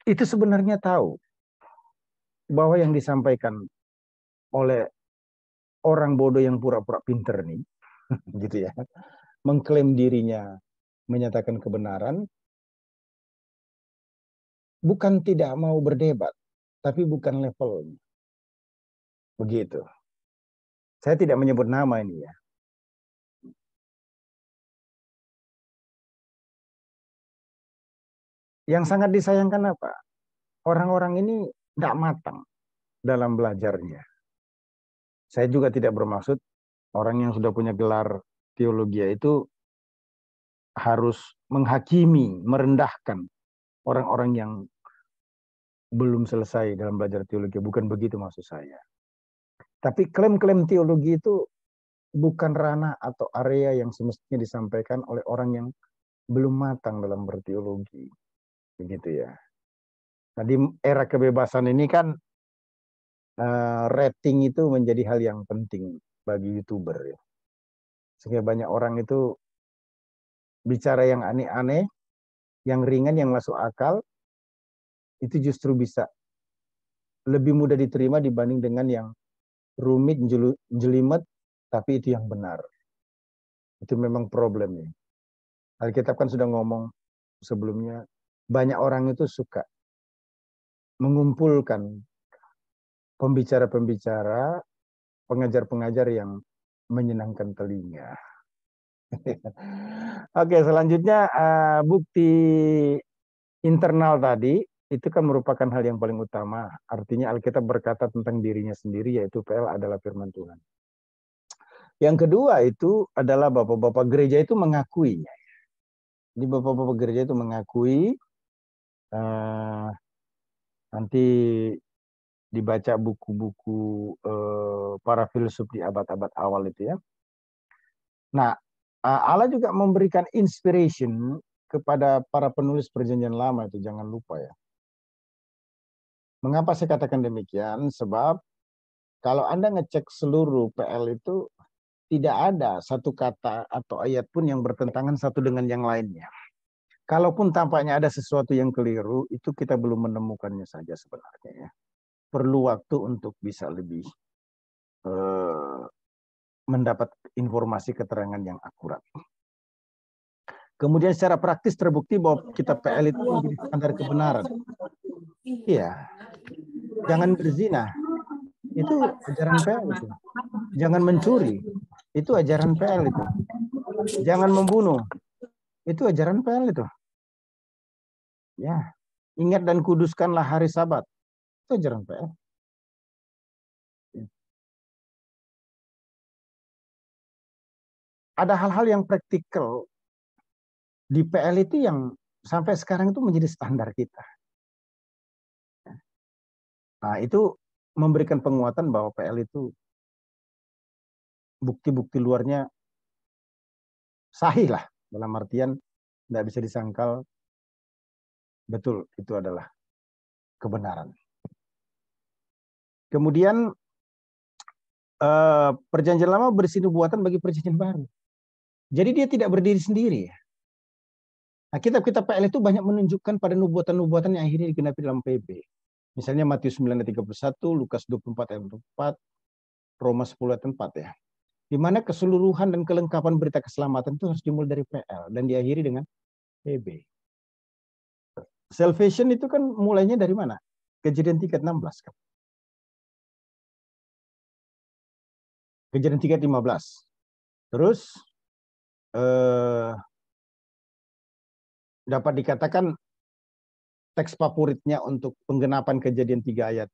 itu sebenarnya tahu bahwa yang disampaikan oleh orang bodoh yang pura-pura pinter nih, gitu ya, mengklaim dirinya menyatakan kebenaran, bukan tidak mau berdebat, tapi bukan levelnya. Begitu. Saya tidak menyebut nama ini ya. Yang sangat disayangkan apa? Orang-orang ini tidak matang dalam belajarnya. Saya juga tidak bermaksud orang yang sudah punya gelar teologi itu harus menghakimi, merendahkan orang-orang yang belum selesai dalam belajar teologi. Bukan begitu maksud saya. Tapi klaim-klaim teologi itu bukan ranah atau area yang semestinya disampaikan oleh orang yang belum matang dalam berteologi. Begitu ya. Nah, di era kebebasan ini kan rating itu menjadi hal yang penting bagi YouTuber ya. Sehingga banyak orang itu bicara yang aneh-aneh, yang ringan, yang masuk akal, itu justru bisa lebih mudah diterima dibanding dengan yang rumit, jelimet, tapi itu yang benar. Itu memang problemnya. Alkitab kan sudah ngomong sebelumnya, banyak orang itu suka mengumpulkan pembicara-pembicara, pengajar-pengajar yang menyenangkan telinga. Oke, selanjutnya bukti internal tadi itu kan merupakan hal yang paling utama. Artinya Alkitab berkata tentang dirinya sendiri, yaitu PL adalah firman Tuhan. Yang kedua itu adalah bapak-bapak gereja itu mengakuinya. Jadi bapak-bapak gereja itu mengakui, nanti dibaca buku-buku para filsuf di abad-abad awal itu ya. Nah, Allah juga memberikan inspiration kepada para penulis perjanjian lama itu, jangan lupa ya. Mengapa saya katakan demikian? Sebab kalau Anda ngecek seluruh PL itu tidak ada satu kata atau ayat pun yang bertentangan satu dengan yang lainnya. Kalaupun tampaknya ada sesuatu yang keliru, itu kita belum menemukannya saja sebenarnya ya. perlu waktu untuk bisa lebih mendapat informasi keterangan yang akurat. Kemudian secara praktis terbukti bahwa kitab PL itu menjadi standar kebenaran. Iya, jangan berzina, itu ajaran PL itu. Jangan mencuri, itu ajaran PL itu. Jangan membunuh, itu ajaran PL itu. Ya, ingat dan kuduskanlah hari Sabat, itu ajaran PL. Ada hal-hal yang praktikal di PL itu yang sampai sekarang itu menjadi standar kita. Nah, itu memberikan penguatan bahwa PL itu bukti-bukti luarnya sahih lah. Dalam artian tidak bisa disangkal, betul itu adalah kebenaran. Kemudian perjanjian lama berisi nubuatan bagi perjanjian baru. Jadi dia tidak berdiri sendiri. Nah, kitab-kitab PL itu banyak menunjukkan pada nubuatan-nubuatan yang akhirnya digenapi dalam PB. Misalnya Matius 9 ayat 31, Lukas 24 ayat 4, Roma 10 ayat 4 ya. Di mana keseluruhan dan kelengkapan berita keselamatan itu harus dimulai dari PL dan diakhiri dengan PB. Salvation itu kan mulainya dari mana? Kejadian 3:16 kan. Kejadian 3:15. Terus dapat dikatakan teks favoritnya untuk penggenapan Kejadian 3 ayat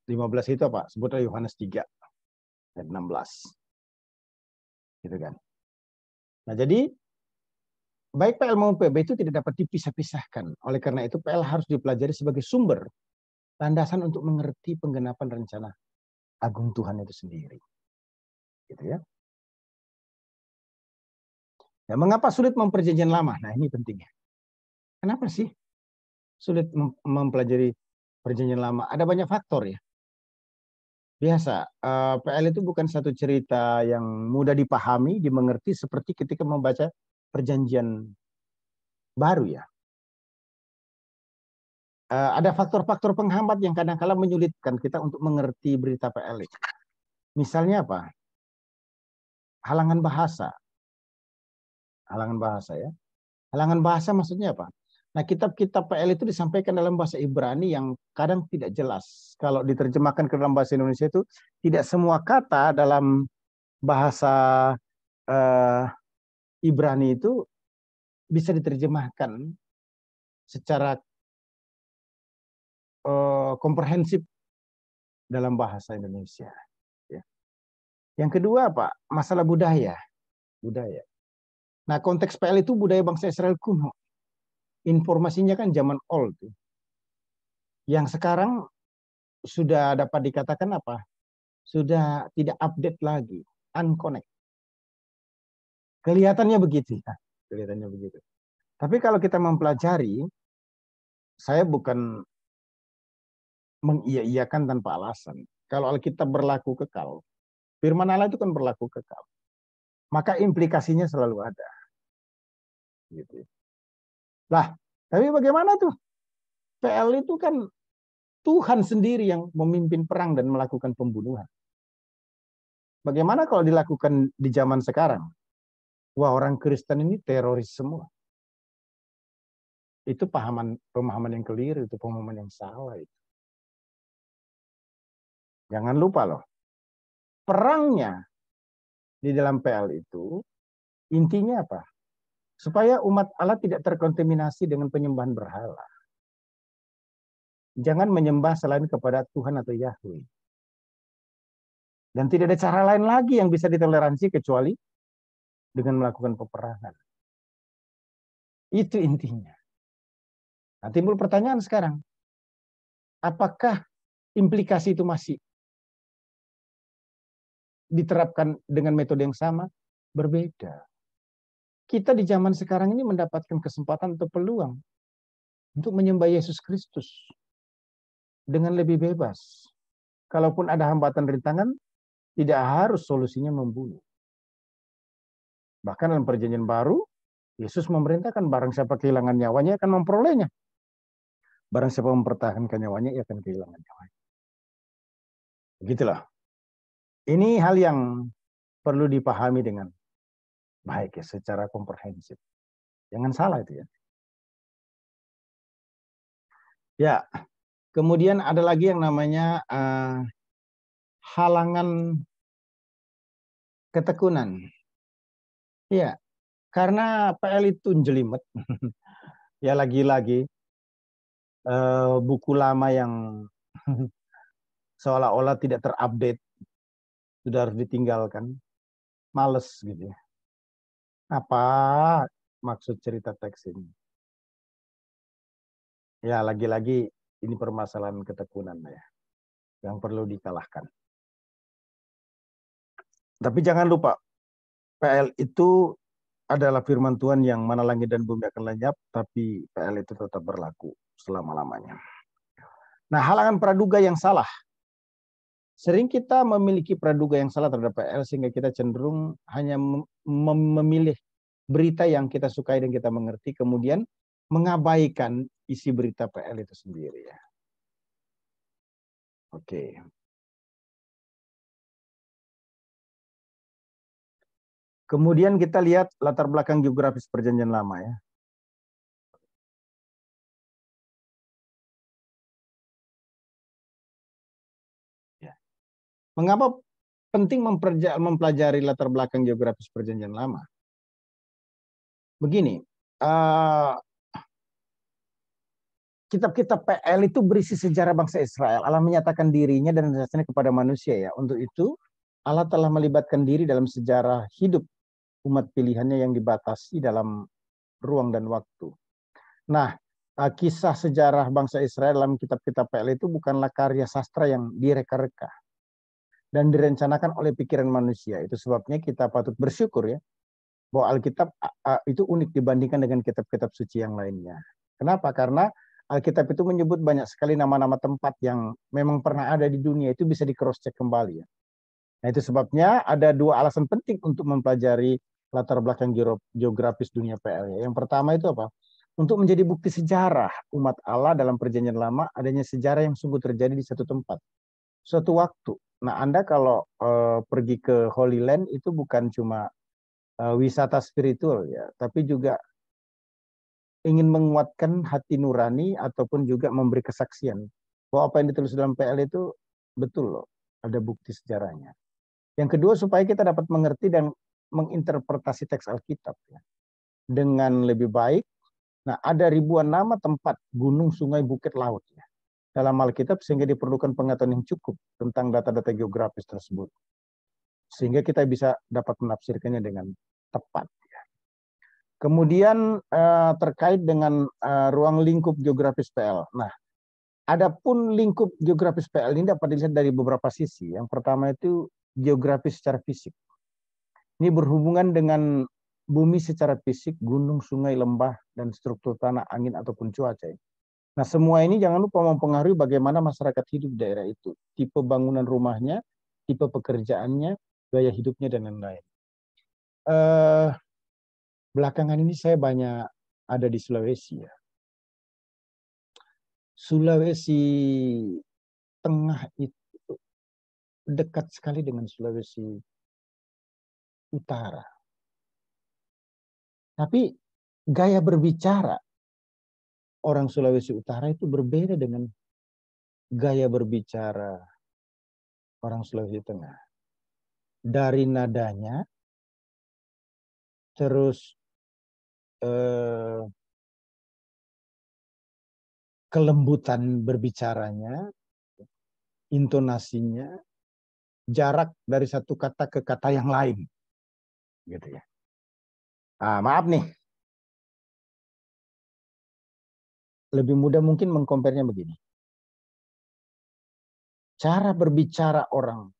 15 itu apa? Sebutlah Yohanes 3 ayat 16. Gitu kan. Nah, jadi baik PL maupun PB itu tidak dapat dipisah-pisahkan. Oleh karena itu PL harus dipelajari sebagai sumber landasan untuk mengerti penggenapan rencana agung Tuhan itu sendiri. Gitu ya. Nah, mengapa sulit memperjanjian lama? Nah, ini pentingnya. Kenapa sih sulit mempelajari perjanjian lama? Ada banyak faktor ya. Biasa, PL itu bukan satu cerita yang mudah dipahami, dimengerti seperti ketika membaca perjanjian baru ya. Ada faktor-faktor penghambat yang kadang-kala menyulitkan kita untuk mengerti berita PL. Misalnya apa? Halangan bahasa. Halangan bahasa ya. Halangan bahasa maksudnya apa? Nah, kitab-kitab PL itu disampaikan dalam bahasa Ibrani yang kadang tidak jelas. Kalau diterjemahkan ke dalam bahasa Indonesia itu tidak semua kata dalam bahasa Ibrani itu bisa diterjemahkan secara komprehensif dalam bahasa Indonesia. Ya. Yang kedua apa? Masalah budaya. Budaya. Nah, konteks PL itu budaya bangsa Israel kuno. Informasinya kan zaman old. Yang sekarang sudah dapat dikatakan apa? Sudah tidak update lagi. Unconnect. Kelihatannya begitu. Ya. Kelihatannya begitu. Tapi kalau kita mempelajari, saya bukan mengiya-iyakan tanpa alasan. Kalau Alkitab berlaku kekal, firman Allah itu kan berlaku kekal. Maka implikasinya selalu ada. Gitu. Lah, tapi bagaimana tuh? PL itu kan Tuhan sendiri yang memimpin perang dan melakukan pembunuhan. Bagaimana kalau dilakukan di zaman sekarang? Wah, orang Kristen ini teroris semua. Itu pemahaman yang keliru, itu pemahaman yang salah. Itu. Jangan lupa loh, perangnya di dalam PL itu intinya apa? Supaya umat Allah tidak terkontaminasi dengan penyembahan berhala. Jangan menyembah selain kepada Tuhan atau Yahweh. Dan tidak ada cara lain lagi yang bisa ditoleransi kecuali dengan melakukan peperangan. Itu intinya. Nah, timbul pertanyaan sekarang. Apakah implikasi itu masih diterapkan dengan metode yang sama? Berbeda. Kita di zaman sekarang ini mendapatkan kesempatan atau peluang untuk menyembah Yesus Kristus dengan lebih bebas. Kalaupun ada hambatan rintangan, tidak harus solusinya membunuh. Bahkan dalam perjanjian baru, Yesus memerintahkan barang siapa kehilangan nyawanya akan memperolehnya. Barang siapa mempertahankan nyawanya, ia akan kehilangan nyawanya. Begitulah. Ini hal yang perlu dipahami dengan baik ya, secara komprehensif. Jangan salah itu ya. Ya, kemudian ada lagi yang namanya halangan ketekunan. Ya, karena PL itu jelimet. Ya lagi-lagi buku lama yang seolah-olah tidak terupdate sudah harus ditinggalkan. Males gitu ya. Apa maksud cerita teks ini? Ya lagi-lagi ini permasalahan ketekunan ya, yang perlu dikalahkan. Tapi jangan lupa, PL itu adalah firman Tuhan yang mana langit dan bumi akan lenyap, tapi PL itu tetap berlaku selama-lamanya. Nah, halangan praduga yang salah. Sering kita memiliki praduga yang salah terhadap PL sehingga kita cenderung hanya memilih berita yang kita sukai dan kita mengerti, kemudian mengabaikan isi berita PL itu sendiri ya. Oke. Kemudian kita lihat latar belakang geografis perjanjian lama ya. Mengapa penting mempelajari latar belakang geografis perjanjian lama? Begini, kitab-kitab PL itu berisi sejarah bangsa Israel. Allah menyatakan dirinya dan rasanya kepada manusia ya. Untuk itu, Allah telah melibatkan diri dalam sejarah hidup umat pilihannya yang dibatasi dalam ruang dan waktu. Nah, kisah sejarah bangsa Israel dalam kitab-kitab PL itu bukanlah karya sastra yang direka-reka dan direncanakan oleh pikiran manusia. Itu sebabnya kita patut bersyukur ya, bahwa Alkitab itu unik dibandingkan dengan kitab-kitab suci yang lainnya. Kenapa? Karena Alkitab itu menyebut banyak sekali nama-nama tempat yang memang pernah ada di dunia, itu bisa di cross check kembali ya. Nah, itu sebabnya ada dua alasan penting untuk mempelajari latar belakang geografis dunia PL ya. Yang pertama itu apa? Untuk menjadi bukti sejarah umat Allah dalam perjanjian lama adanya sejarah yang sungguh terjadi di satu tempat, suatu waktu. Nah, Anda kalau pergi ke Holy Land itu bukan cuma wisata spiritual ya, tapi juga ingin menguatkan hati nurani ataupun juga memberi kesaksian bahwa apa yang ditulis dalam PL itu betul loh, ada bukti sejarahnya. Yang kedua supaya kita dapat mengerti dan menginterpretasi teks Alkitab ya, dengan lebih baik. Nah, ada ribuan nama tempat, gunung, sungai, bukit, laut ya, dalam Alkitab sehingga diperlukan pengetahuan yang cukup tentang data-data geografis tersebut. Sehingga kita bisa dapat menafsirkannya dengan tepat. Kemudian terkait dengan ruang lingkup geografis PL. Nah, adapun lingkup geografis PL ini dapat dilihat dari beberapa sisi. Yang pertama itu geografis secara fisik. Ini berhubungan dengan bumi secara fisik, gunung, sungai, lembah, dan struktur tanah, angin, ataupun cuaca. Nah, semua ini jangan lupa mempengaruhi bagaimana masyarakat hidup di daerah itu. Tipe bangunan rumahnya, tipe pekerjaannya, gaya hidupnya, dan lain-lain. Belakangan ini saya banyak ada di Sulawesi ya. Sulawesi Tengah itu dekat sekali dengan Sulawesi Utara. Tapi gaya berbicara orang Sulawesi Utara itu berbeda dengan gaya berbicara orang Sulawesi Tengah. Dari nadanya, terus kelembutan berbicaranya, intonasinya, jarak dari satu kata ke kata yang lain. Gitu ya. Maaf nih. Lebih mudah mungkin mengkomparnya begini. Cara berbicara orang,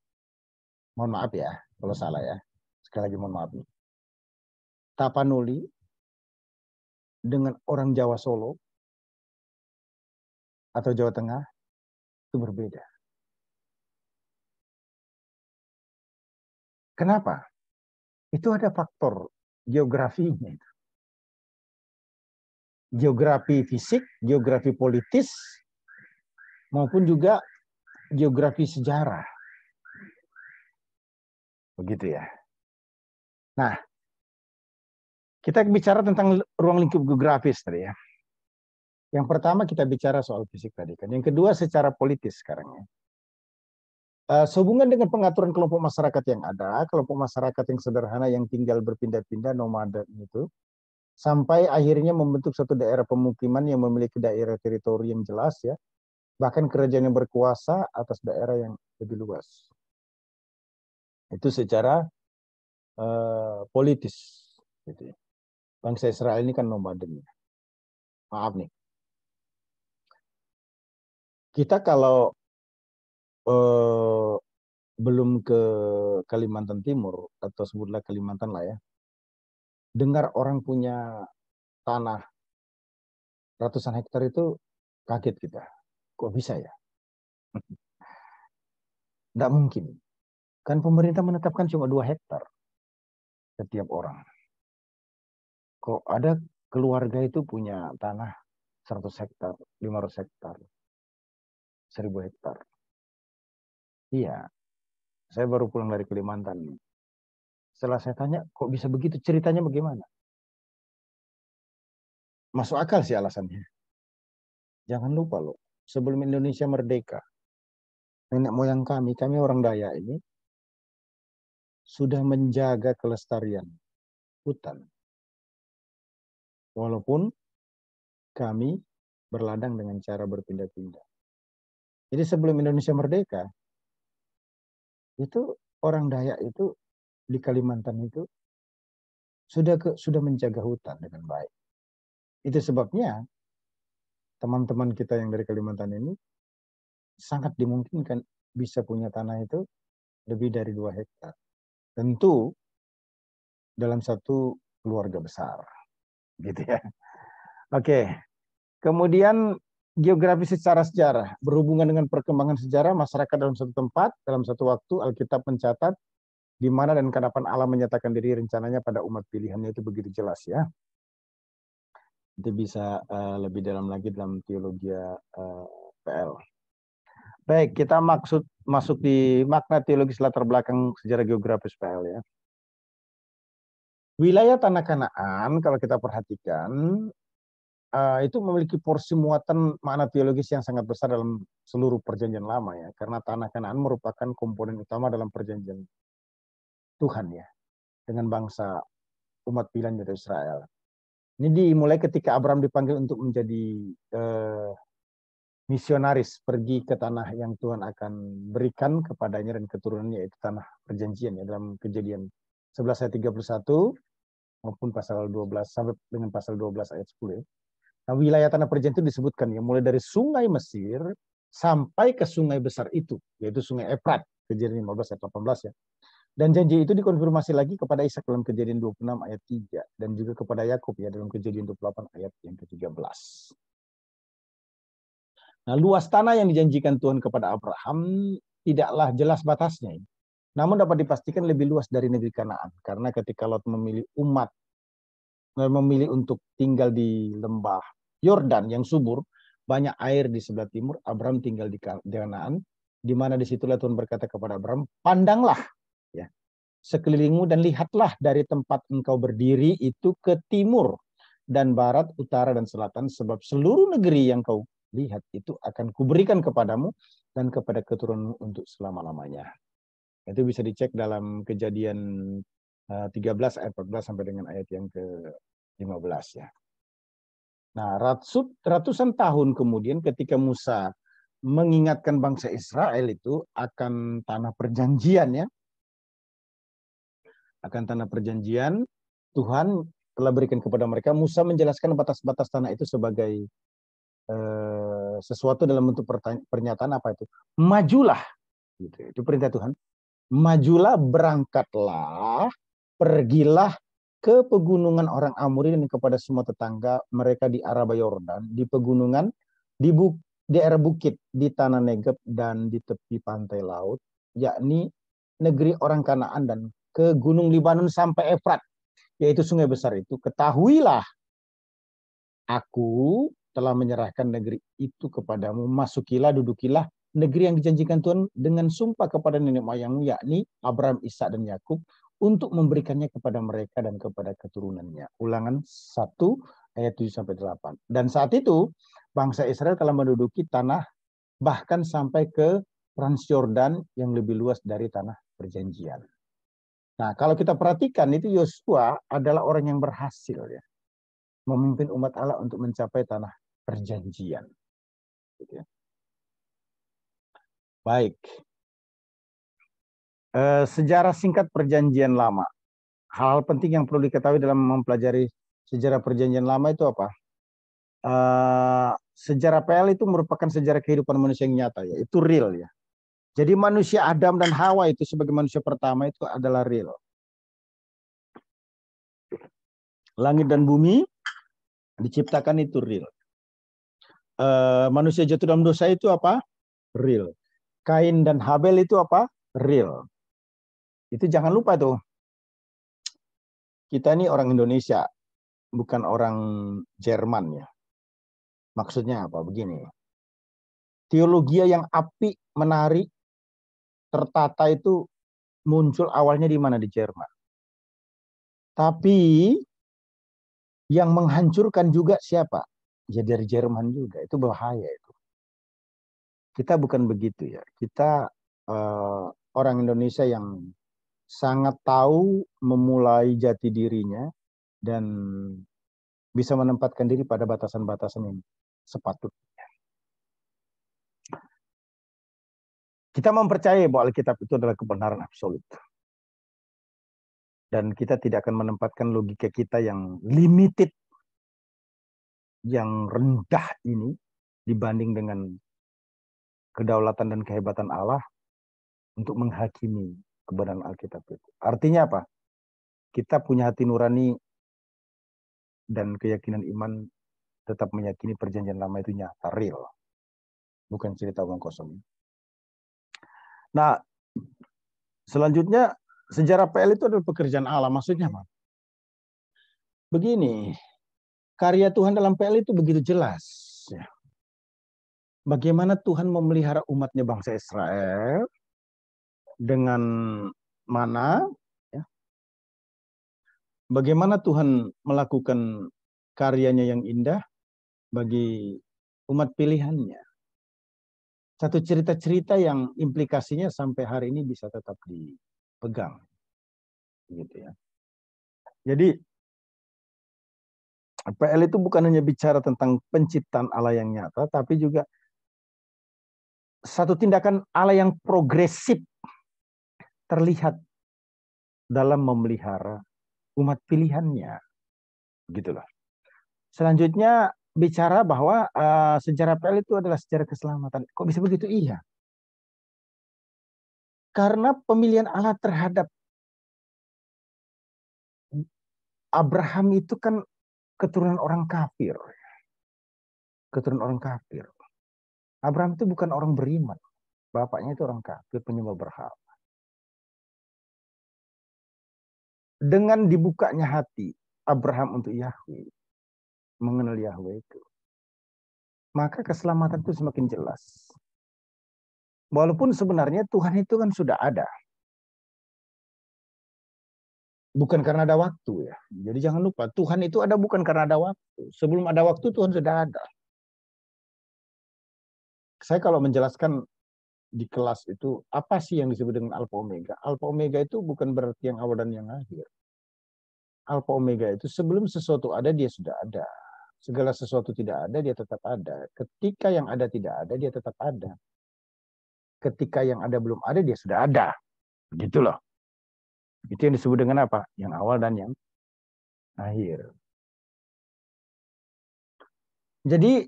mohon maaf ya kalau salah ya. Sekali lagi mohon maaf nih. Tapanuli dengan orang Jawa Solo atau Jawa Tengah itu berbeda. Kenapa? Itu ada faktor geografinya. Geografi fisik, geografi politis, maupun juga geografi sejarah. Begitu ya. Nah, kita bicara tentang ruang lingkup geografis tadi ya. Yang pertama kita bicara soal fisik tadi kan. Yang kedua secara politis sekarang ya. Sehubungan dengan pengaturan kelompok masyarakat yang ada, kelompok masyarakat yang sederhana yang tinggal berpindah-pindah nomaden itu, sampai akhirnya membentuk satu daerah pemukiman yang memiliki daerah teritori yang jelas ya, bahkan kerajaan yang berkuasa atas daerah yang lebih luas. Itu secara politis. Gitu ya. Bangsa Israel ini kan nomaden. Maaf nih. Kita kalau belum ke Kalimantan Timur atau sebutlah Kalimantan lah ya, dengar orang punya tanah ratusan hektar itu kaget kita. Kok bisa ya? Tidak mungkin. Kan pemerintah menetapkan cuma 2 hektar setiap orang. Kok ada keluarga itu punya tanah 100 hektar, 500 hektar, 1000 hektar. Iya, saya baru pulang dari Kalimantan. Setelah saya tanya, kok bisa begitu? Ceritanya bagaimana? Masuk akal sih alasannya. Jangan lupa loh, sebelum Indonesia merdeka, nenek moyang kami orang Dayak ini, sudah menjaga kelestarian hutan. Walaupun kami berladang dengan cara berpindah-pindah. Jadi sebelum Indonesia merdeka, itu orang Dayak itu di Kalimantan itu sudah menjaga hutan dengan baik. Itu sebabnya teman-teman kita yang dari Kalimantan ini sangat dimungkinkan bisa punya tanah itu lebih dari 2 hektar. Tentu dalam satu keluarga besar. Gitu ya. Oke. Kemudian geografi secara sejarah. Berhubungan dengan perkembangan sejarah masyarakat dalam satu tempat, dalam satu waktu, Alkitab mencatat di mana dan kapan Allah menyatakan diri rencananya pada umat pilihannya itu begitu jelas ya. Itu bisa lebih dalam lagi dalam teologi PL. Baik, kita masuk di makna teologis latar belakang sejarah geografis PL ya. Wilayah Tanah Kanaan kalau kita perhatikan itu memiliki porsi muatan makna teologis yang sangat besar dalam seluruh perjanjian lama ya. Karena Tanah Kanaan merupakan komponen utama dalam perjanjian Tuhan ya. Dengan bangsa umat pilihan dari Israel. Ini dimulai ketika Abraham dipanggil untuk menjadi misionaris pergi ke tanah yang Tuhan akan berikan kepadanya dan keturunannya, yaitu tanah perjanjian ya, dalam Kejadian 11 ayat 31 maupun pasal 12 sampai dengan pasal 12 ayat 10 ya. Nah, wilayah tanah perjanjian itu disebutkan ya, mulai dari sungai Mesir sampai ke sungai besar itu, yaitu sungai Efrat, Kejadian 15 ayat 18 ya. Dan janji itu dikonfirmasi lagi kepada Ishak dalam Kejadian 26 ayat 3 dan juga kepada Yakub ya dalam Kejadian 28 ayat yang ke-13. Nah, luas tanah yang dijanjikan Tuhan kepada Abraham tidaklah jelas batasnya. Namun dapat dipastikan lebih luas dari negeri Kanaan. Karena ketika Lot memilih untuk tinggal di lembah Yordan yang subur, banyak air di sebelah timur, Abraham tinggal di Kanaan, di mana disitulah Tuhan berkata kepada Abraham, pandanglah ya, sekelilingmu dan lihatlah dari tempat engkau berdiri itu ke timur dan barat, utara dan selatan, sebab seluruh negeri yang kau lihat itu akan kuberikan kepadamu dan kepada keturunanmu untuk selama-lamanya. Itu bisa dicek dalam Kejadian 13 ayat 14 sampai dengan ayat yang ke-15 ya. Nah, ratusan tahun kemudian ketika Musa mengingatkan bangsa Israel itu akan tanah perjanjian ya. Akan tanah perjanjian, Tuhan telah berikan kepada mereka. Musa menjelaskan batas-batas tanah itu sebagai sesuatu dalam bentuk pernyataan apa itu? Majulah. Gitu. Itu perintah Tuhan. Majulah, berangkatlah, pergilah ke pegunungan orang Amori dan kepada semua tetangga mereka di Araba Yordan, di pegunungan, di daerah bukit, di tanah Negeb dan di tepi pantai laut, yakni negeri orang Kanaan dan ke gunung Libanon sampai Efrat, yaitu sungai besar itu. Ketahuilah, aku telah menyerahkan negeri itu kepadamu, masukilah, dudukilah, negeri yang dijanjikan Tuhan dengan sumpah kepada nenek moyangmu, yakni Abraham, Ishak dan Yakub, untuk memberikannya kepada mereka dan kepada keturunannya. Ulangan 1 ayat 7-8. Dan saat itu bangsa Israel telah menduduki tanah bahkan sampai ke Transyordan yang lebih luas dari tanah perjanjian. Nah, kalau kita perhatikan itu Yosua adalah orang yang berhasil ya memimpin umat Allah untuk mencapai tanah perjanjian. Gitu ya. Baik. Sejarah singkat perjanjian lama. Hal penting yang perlu diketahui dalam mempelajari sejarah perjanjian lama itu apa? Sejarah PL itu merupakan sejarah kehidupan manusia yang nyata ya, itu real ya. Jadi manusia Adam dan Hawa itu sebagai manusia pertama itu adalah real. Langit dan bumi diciptakan itu real. Manusia jatuh dalam dosa itu apa? Real. Kain dan Habel itu apa? Real. Itu jangan lupa tuh. Kita ini orang Indonesia, bukan orang Jerman ya. Maksudnya apa? Begini. Teologi yang apik, menarik, tertata itu muncul awalnya di mana? Di Jerman. Tapi yang menghancurkan juga siapa? Ya dari Jerman juga. Itu bahaya itu. Kita bukan begitu ya. Kita orang Indonesia yang sangat tahu memulai jati dirinya dan bisa menempatkan diri pada batasan-batasan yang sepatutnya. Kita mempercayai bahwa Alkitab itu adalah kebenaran absolut. Dan kita tidak akan menempatkan logika kita yang limited, yang rendah ini dibanding dengan kedaulatan dan kehebatan Allah untuk menghakimi kebenaran Alkitab itu. Artinya apa? Kita punya hati nurani dan keyakinan iman tetap meyakini perjanjian lama itu nyata, real. Bukan cerita omong kosong. Nah, selanjutnya sejarah PL itu adalah pekerjaan Allah. Maksudnya apa? Begini, karya Tuhan dalam PL itu begitu jelas. Ya. Bagaimana Tuhan memelihara umatnya bangsa Israel dengan mana? Ya. Bagaimana Tuhan melakukan karyanya yang indah bagi umat pilihannya. Satu cerita-cerita yang implikasinya sampai hari ini bisa tetap dipegang. Gitu ya. Jadi PL itu bukan hanya bicara tentang penciptaan Allah yang nyata, tapi juga satu tindakan Allah yang progresif terlihat dalam memelihara umat pilihannya. Gitulah. Selanjutnya bicara bahwa sejarah PL itu adalah sejarah keselamatan. Kok bisa begitu? Iya. Karena pemilihan Allah terhadap Abraham itu kan keturunan orang kafir. Keturunan orang kafir. Abraham itu bukan orang beriman. Bapaknya itu orang kafir, penyembah berhala. Dengan dibukanya hati Abraham untuk Yahweh, mengenal Yahweh itu, maka keselamatan itu semakin jelas. Walaupun sebenarnya Tuhan itu kan sudah ada. Bukan karena ada waktu ya. Jadi jangan lupa, Tuhan itu ada bukan karena ada waktu. Sebelum ada waktu Tuhan sudah ada. Saya kalau menjelaskan di kelas itu, apa sih yang disebut dengan Alpha Omega? Alpha Omega itu bukan berarti yang awal dan yang akhir. Alpha Omega itu sebelum sesuatu ada, dia sudah ada. Segala sesuatu tidak ada, dia tetap ada. Ketika yang ada tidak ada, dia tetap ada. Ketika yang ada belum ada, dia sudah ada. Begitu loh. Itu yang disebut dengan apa? Yang awal dan yang akhir. Jadi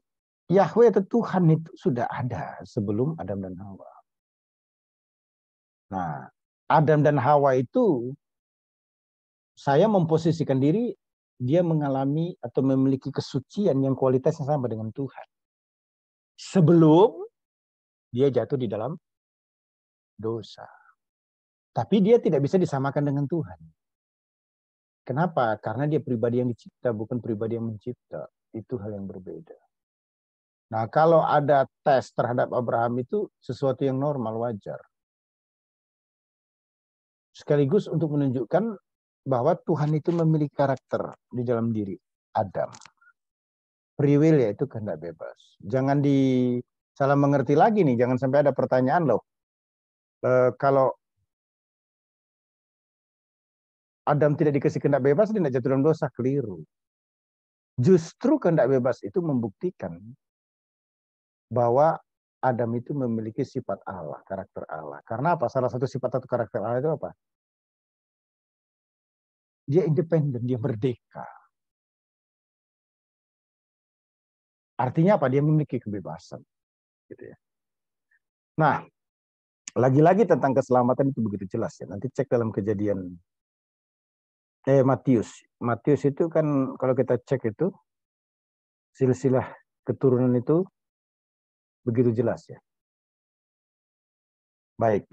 Yahweh atau Tuhan itu sudah ada sebelum Adam dan Hawa. Nah, Adam dan Hawa itu saya memposisikan diri dia mengalami atau memiliki kesucian yang kualitasnya sama dengan Tuhan. Sebelum dia jatuh di dalam dosa. Tapi dia tidak bisa disamakan dengan Tuhan. Kenapa? Karena dia pribadi yang dicipta, bukan pribadi yang mencipta. Itu hal yang berbeda. Nah, kalau ada tes terhadap Abraham itu sesuatu yang normal, wajar. Sekaligus untuk menunjukkan bahwa Tuhan itu memiliki karakter di dalam diri Adam. Free will yaitu kehendak bebas. Jangan salah mengerti lagi nih, jangan sampai ada pertanyaan loh. Kalau Adam tidak dikasih kehendak bebas, dia tidak jatuh dalam dosa, keliru. Justru kehendak bebas itu membuktikan bahwa Adam itu memiliki sifat Allah, karakter Allah. Karena apa? Salah satu sifat atau karakter Allah itu apa? Dia independen, dia merdeka. Artinya apa? Dia memiliki kebebasan. Gitu ya. Nah, lagi-lagi tentang keselamatan itu begitu jelas ya. Nanti cek dalam Kejadian Matius. Matius itu kan kalau kita cek itu silsilah keturunan itu begitu jelas ya. Baik.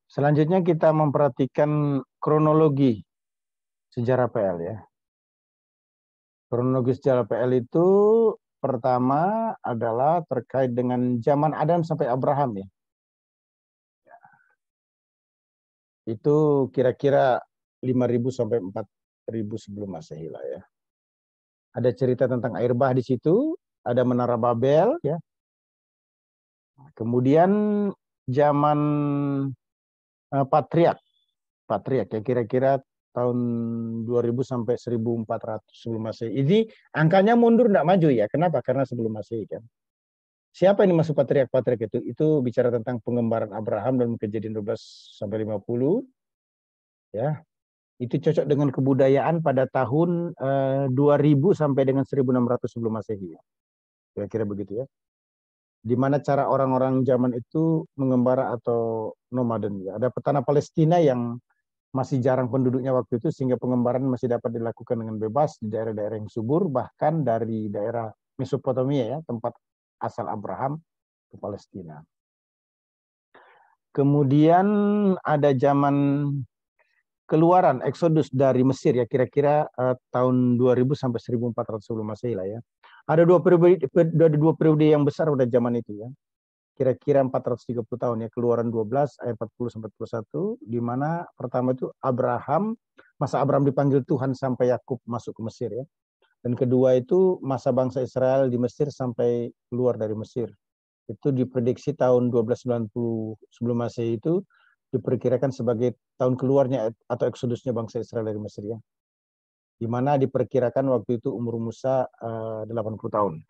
Selanjutnya kita memperhatikan kronologi sejarah PL ya. Kronologi sejarah PL itu pertama adalah terkait dengan zaman Adam sampai Abraham ya. Itu kira-kira 5.000 sampai 4.000 sebelum Masehi lah ya. Ada cerita tentang air bah di situ, ada Menara Babel ya. Kemudian zaman Patriark ya kira-kira tahun 2000 sampai 1400 sebelum Masehi. Ini angkanya mundur tidak maju ya. Kenapa? Karena sebelum Masehi kan. Siapa ini masuk patriark itu? Itu bicara tentang pengembaraan Abraham dalam Kejadian 12 sampai 50 ya. Itu cocok dengan kebudayaan pada tahun 2000 sampai dengan 1600 sebelum Masehi. Kira-kira begitu ya. Di mana cara orang-orang zaman itu mengembara atau nomaden ya. Ada petana Palestina yang masih jarang penduduknya waktu itu sehingga pengembaraan masih dapat dilakukan dengan bebas di daerah-daerah yang subur, bahkan dari daerah Mesopotamia ya, tempat asal Abraham ke Palestina. Kemudian ada zaman keluaran Exodus dari Mesir ya kira-kira tahun 2000 sampai 1400 sebelum Masehi lah ya. Ada dua periode yang besar pada zaman itu ya. Kira-kira 430 tahun ya, Keluaran 12 ayat 40 sampai 41 di mana pertama itu masa Abraham dipanggil Tuhan sampai Yakub masuk ke Mesir ya. Dan kedua itu masa bangsa Israel di Mesir sampai keluar dari Mesir. Itu diprediksi tahun 1290 sebelum Masehi itu diperkirakan sebagai tahun keluarnya atau eksodusnya bangsa Israel dari Mesir ya. Di mana diperkirakan waktu itu umur Musa 80 tahun.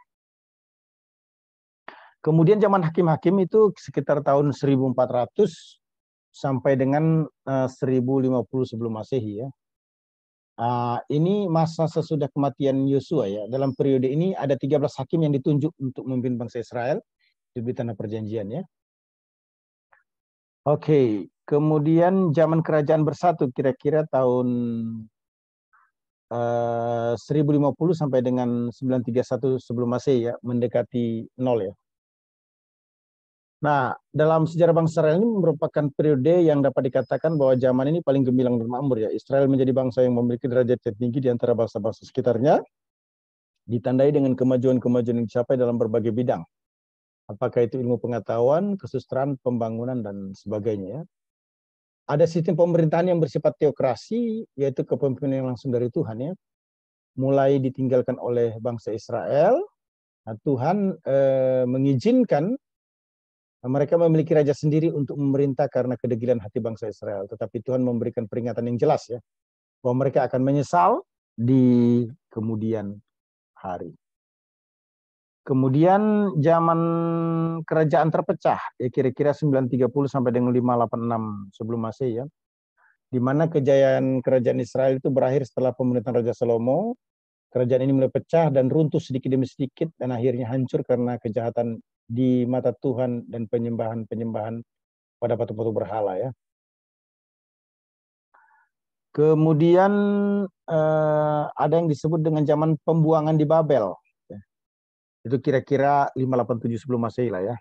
Kemudian zaman hakim-hakim itu sekitar tahun 1400 sampai dengan 1050 sebelum Masehi ya. Ini masa sesudah kematian Yosua ya. Dalam periode ini ada 13 hakim yang ditunjuk untuk memimpin bangsa Israel di Tanah Perjanjian ya. Oke, kemudian zaman kerajaan bersatu kira-kira tahun 1050 sampai dengan 931 sebelum Masehi ya, mendekati 0 ya. Nah, dalam sejarah bangsa Israel ini merupakan periode yang dapat dikatakan bahwa zaman ini paling gemilang dan makmur ya. Israel menjadi bangsa yang memiliki derajat tertinggi di antara bangsa-bangsa sekitarnya, ditandai dengan kemajuan-kemajuan yang dicapai dalam berbagai bidang. Apakah itu ilmu pengetahuan, kesusastraan, pembangunan, dan sebagainya ya. Ada sistem pemerintahan yang bersifat teokrasi, yaitu kepemimpinan yang langsung dari Tuhan ya. Mulai ditinggalkan oleh bangsa Israel, nah, Tuhan mengizinkan mereka memiliki raja sendiri untuk memerintah karena kedegilan hati bangsa Israel. Tetapi Tuhan memberikan peringatan yang jelas ya, bahwa mereka akan menyesal di kemudian hari. Kemudian zaman kerajaan terpecah, ya kira-kira 930 sampai dengan 586 sebelum Masehi ya. Di mana kejayaan kerajaan Israel itu berakhir setelah pemerintahan Raja Salomo. Kerajaan ini mulai pecah dan runtuh sedikit demi sedikit dan akhirnya hancur karena kejahatan di mata Tuhan dan penyembahan pada patung-patung berhala ya. Kemudian ada yang disebut dengan zaman pembuangan di Babel. Itu kira-kira 587 sebelum Masehi lah ya.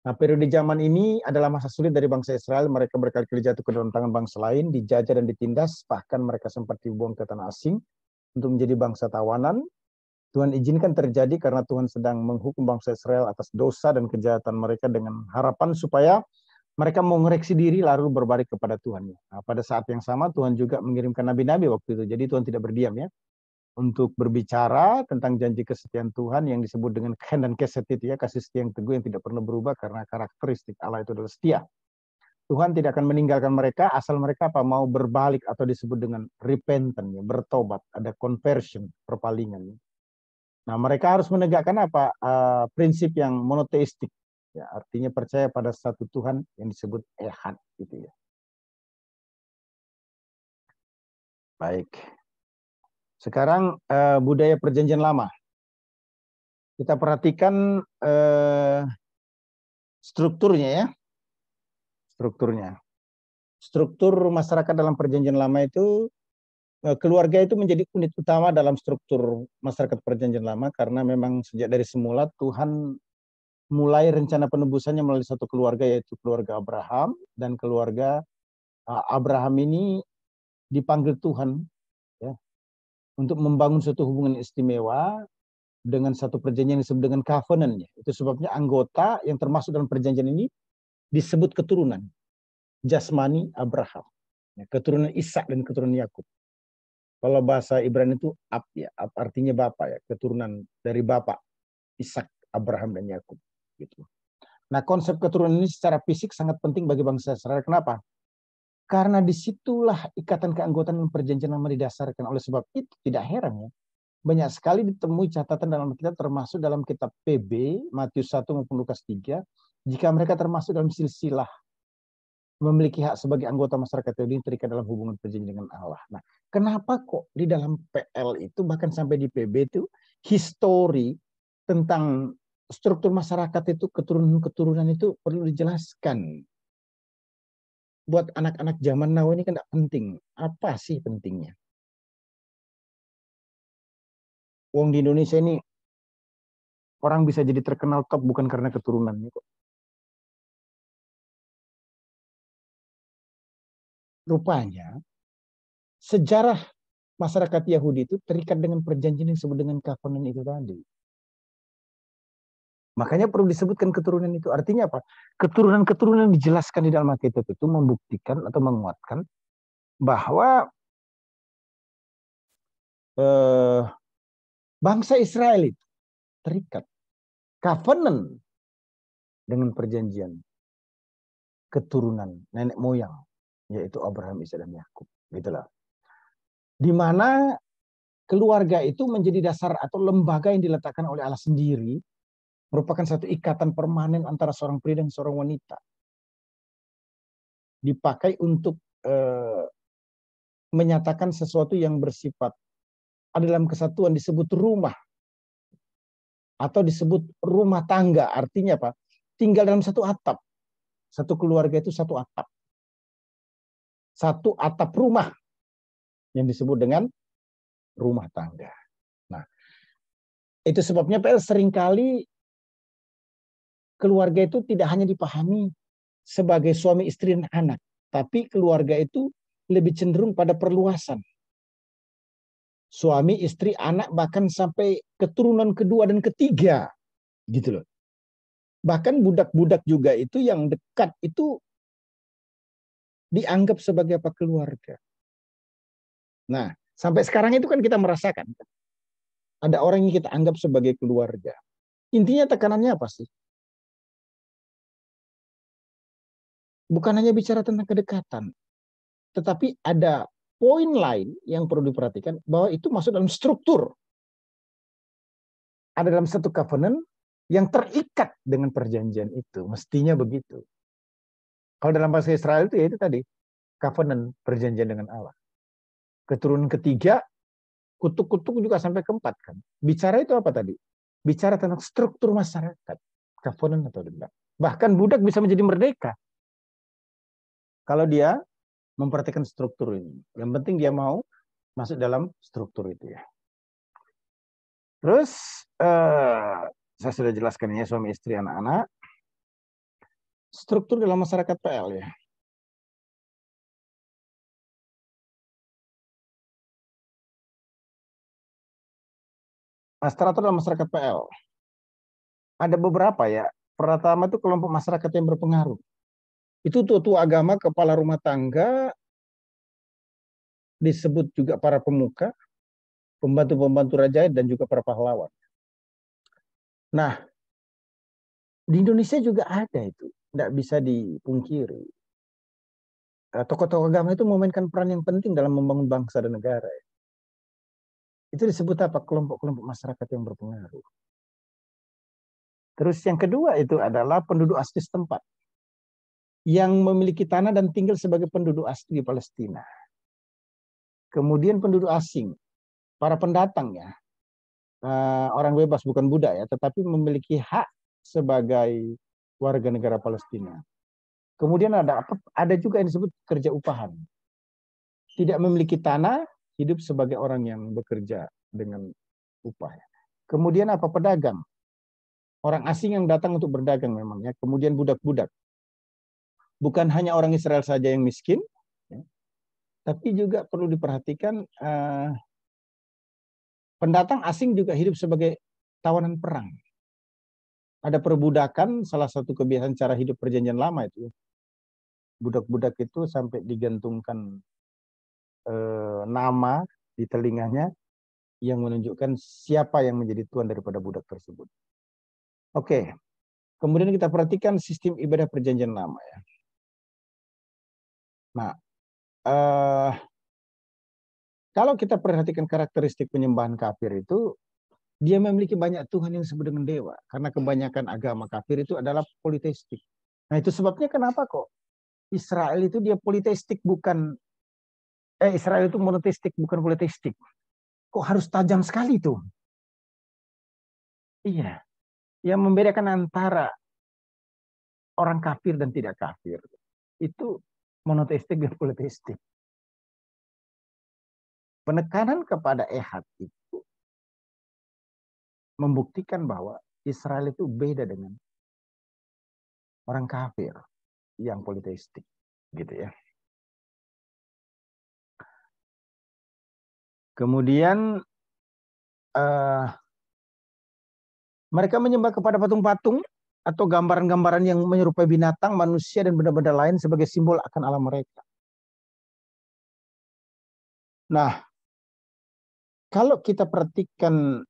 Nah, periode zaman ini adalah masa sulit dari bangsa Israel. Mereka berkali-kali jatuh ke dalam tangan bangsa lain, dijajah dan ditindas. Bahkan mereka sempat dibuang ke tanah asing untuk menjadi bangsa tawanan. Tuhan izinkan terjadi karena Tuhan sedang menghukum bangsa Israel atas dosa dan kejahatan mereka dengan harapan supaya mereka mau mengoreksi diri lalu berbalik kepada Tuhan. Nah, pada saat yang sama Tuhan juga mengirimkan nabi-nabi waktu itu. Jadi Tuhan tidak berdiam ya untuk berbicara tentang janji kesetiaan Tuhan yang disebut dengan ken dan keset itu ya, kasih setia yang teguh yang tidak pernah berubah karena karakteristik Allah itu adalah setia. Tuhan tidak akan meninggalkan mereka asal mereka apa mau berbalik atau disebut dengan repentant ya, bertobat, ada conversion, perpalingan. Nah, mereka harus menegakkan apa? Prinsip yang monoteistik. Ya, artinya percaya pada satu Tuhan yang disebut Ehad gitu ya. Baik. Sekarang budaya perjanjian lama. Kita perhatikan strukturnya ya. Struktur masyarakat dalam perjanjian lama itu keluarga itu menjadi unit utama dalam struktur masyarakat perjanjian lama karena memang sejak dari semula Tuhan mulai rencana penebusannya melalui satu keluarga yaitu keluarga Abraham, dan keluarga Abraham ini dipanggil Tuhan ya untuk membangun suatu hubungan istimewa dengan satu perjanjian yang disebut dengan covenant-nya. Itu sebabnya anggota yang termasuk dalam perjanjian ini disebut keturunan jasmani Abraham, ya, keturunan Ishak dan keturunan Yakub. Kalau bahasa Ibrani itu ab ya, ab artinya bapak ya, keturunan dari bapak Ishak, Abraham dan Yakub gitu. Nah, konsep keturunan ini secara fisik sangat penting bagi bangsa Israel. Kenapa? Karena disitulah ikatan keanggotaan dan perjanjian lama didasarkan. Oleh sebab itu tidak heran ya, banyak sekali ditemui catatan dalam kitab termasuk dalam kitab PB, Matius 1 maupun Lukas 3, jika mereka termasuk dalam silsilah memiliki hak sebagai anggota masyarakat Yahudi terikat dalam hubungan perjanjian dengan Allah. Nah, kenapa kok di dalam PL itu bahkan sampai di PB itu histori tentang struktur masyarakat itu keturunan-keturunan itu perlu dijelaskan. Buat anak-anak zaman now ini kan tidak penting. Apa sih pentingnya? Wong di Indonesia ini orang bisa jadi terkenal top bukan karena keturunannya kok. Rupanya sejarah masyarakat Yahudi itu terikat dengan perjanjian yang disebut dengan covenant itu tadi. Makanya perlu disebutkan keturunan itu. Artinya apa? Keturunan-keturunan yang dijelaskan di dalam Alkitab itu membuktikan atau menguatkan bahwa bangsa Israel itu terikat covenant dengan perjanjian keturunan nenek moyang, yaitu Abraham, Ishak dan Yakub. Gitulah. Di mana keluarga itu menjadi dasar atau lembaga yang diletakkan oleh Allah sendiri, merupakan satu ikatan permanen antara seorang pria dan seorang wanita. Dipakai untuk menyatakan sesuatu yang bersifat ada dalam kesatuan disebut rumah atau disebut rumah tangga. Artinya apa? Tinggal dalam satu atap. Satu keluarga itu satu atap. Satu atap rumah yang disebut dengan rumah tangga. Nah, itu sebabnya PL seringkali keluarga itu tidak hanya dipahami sebagai suami istri dan anak, tapi keluarga itu lebih cenderung pada perluasan. Suami, istri, anak, bahkan sampai keturunan kedua dan ketiga. Gitu loh. Bahkan budak-budak juga itu yang dekat itu dianggap sebagai apa? Keluarga. Nah, sampai sekarang itu kan kita merasakan. Ada orang yang kita anggap sebagai keluarga. Intinya tekanannya apa sih? Bukan hanya bicara tentang kedekatan. Tetapi ada poin lain yang perlu diperhatikan bahwa itu masuk dalam struktur. Ada dalam satu covenant yang terikat dengan perjanjian itu. Mestinya begitu. Kalau dalam bahasa Israel itu ya itu tadi. Covenant, perjanjian dengan Allah. Keturunan ketiga, kutuk-kutuk juga sampai keempat kan. Bicara itu apa tadi? Bicara tentang struktur masyarakat. Covenant atau tidak. Bahkan budak bisa menjadi merdeka. Kalau dia memperhatikan struktur ini. Yang penting dia mau masuk dalam struktur itu ya. Terus saya sudah jelaskan ya suami istri anak-anak. Struktur dalam masyarakat PL ya. Strata dalam masyarakat PL. Ada beberapa ya. Pertama itu kelompok masyarakat yang berpengaruh. Itu tua-tua agama, kepala rumah tangga, disebut juga para pemuka, pembantu-pembantu raja, dan juga para pahlawan. Nah, di Indonesia juga ada itu. Tidak bisa dipungkiri. Tokoh-tokoh agama itu memainkan peran yang penting dalam membangun bangsa dan negara. Itu disebut apa? Kelompok-kelompok masyarakat yang berpengaruh. Terus yang kedua itu adalah penduduk asli setempat yang memiliki tanah dan tinggal sebagai penduduk asli di Palestina. Kemudian penduduk asing, para pendatang ya, orang bebas bukan budak ya, tetapi memiliki hak sebagai warga negara Palestina. Kemudian ada juga yang disebut kerja upahan. Tidak memiliki tanah, hidup sebagai orang yang bekerja dengan upah. Kemudian apa? Pedagang. Orang asing yang datang untuk berdagang memangnya. Kemudian budak-budak. Bukan hanya orang Israel saja yang miskin, ya, tapi juga perlu diperhatikan pendatang asing juga hidup sebagai tawanan perang. Ada perbudakan, salah satu kebiasaan cara hidup perjanjian lama itu. Budak-budak itu sampai digantungkan nama di telinganya yang menunjukkan siapa yang menjadi tuan daripada budak tersebut. Oke, kemudian kita perhatikan sistem ibadah perjanjian lama ya. Nah, kalau kita perhatikan karakteristik penyembahan kafir itu, dia memiliki banyak Tuhan yang disebut dengan dewa. Karena kebanyakan agama kafir itu adalah politeistik. Nah itu sebabnya kenapa kok Israel itu dia politeistik bukan, Israel itu monoteistik bukan politeistik. Kok harus tajam sekali tuh? Iya, yang membedakan antara orang kafir dan tidak kafir itu monoteistik dan politeistik. Penekanan kepada ehad itu membuktikan bahwa Israel itu beda dengan orang kafir yang politeistik, gitu ya. Kemudian mereka menyembah kepada patung-patung atau gambaran-gambaran yang menyerupai binatang, manusia, dan benda-benda lain sebagai simbol akan alam mereka. Nah, kalau kita perhatikan,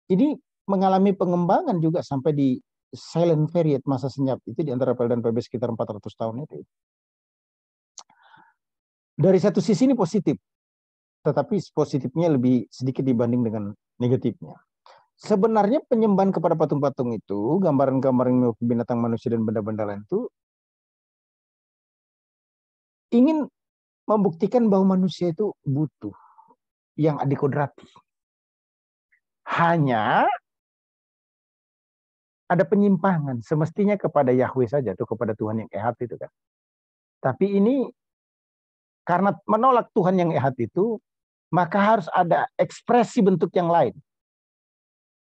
ini mengalami pengembangan juga sampai di silent period, masa senyap itu di antara PL dan PB sekitar 400 tahun itu. Dari satu sisi ini positif, tetapi positifnya lebih sedikit dibanding dengan negatifnya. Sebenarnya penyembahan kepada patung-patung itu, gambaran-gambaran binatang, manusia, dan benda-benda lain itu ingin membuktikan bahwa manusia itu butuh yang adikodrati. Hanya ada penyimpangan, semestinya kepada Yahweh saja, atau kepada Tuhan yang ehad itu kan. Tapi ini karena menolak Tuhan yang ehad itu, maka harus ada ekspresi bentuk yang lain,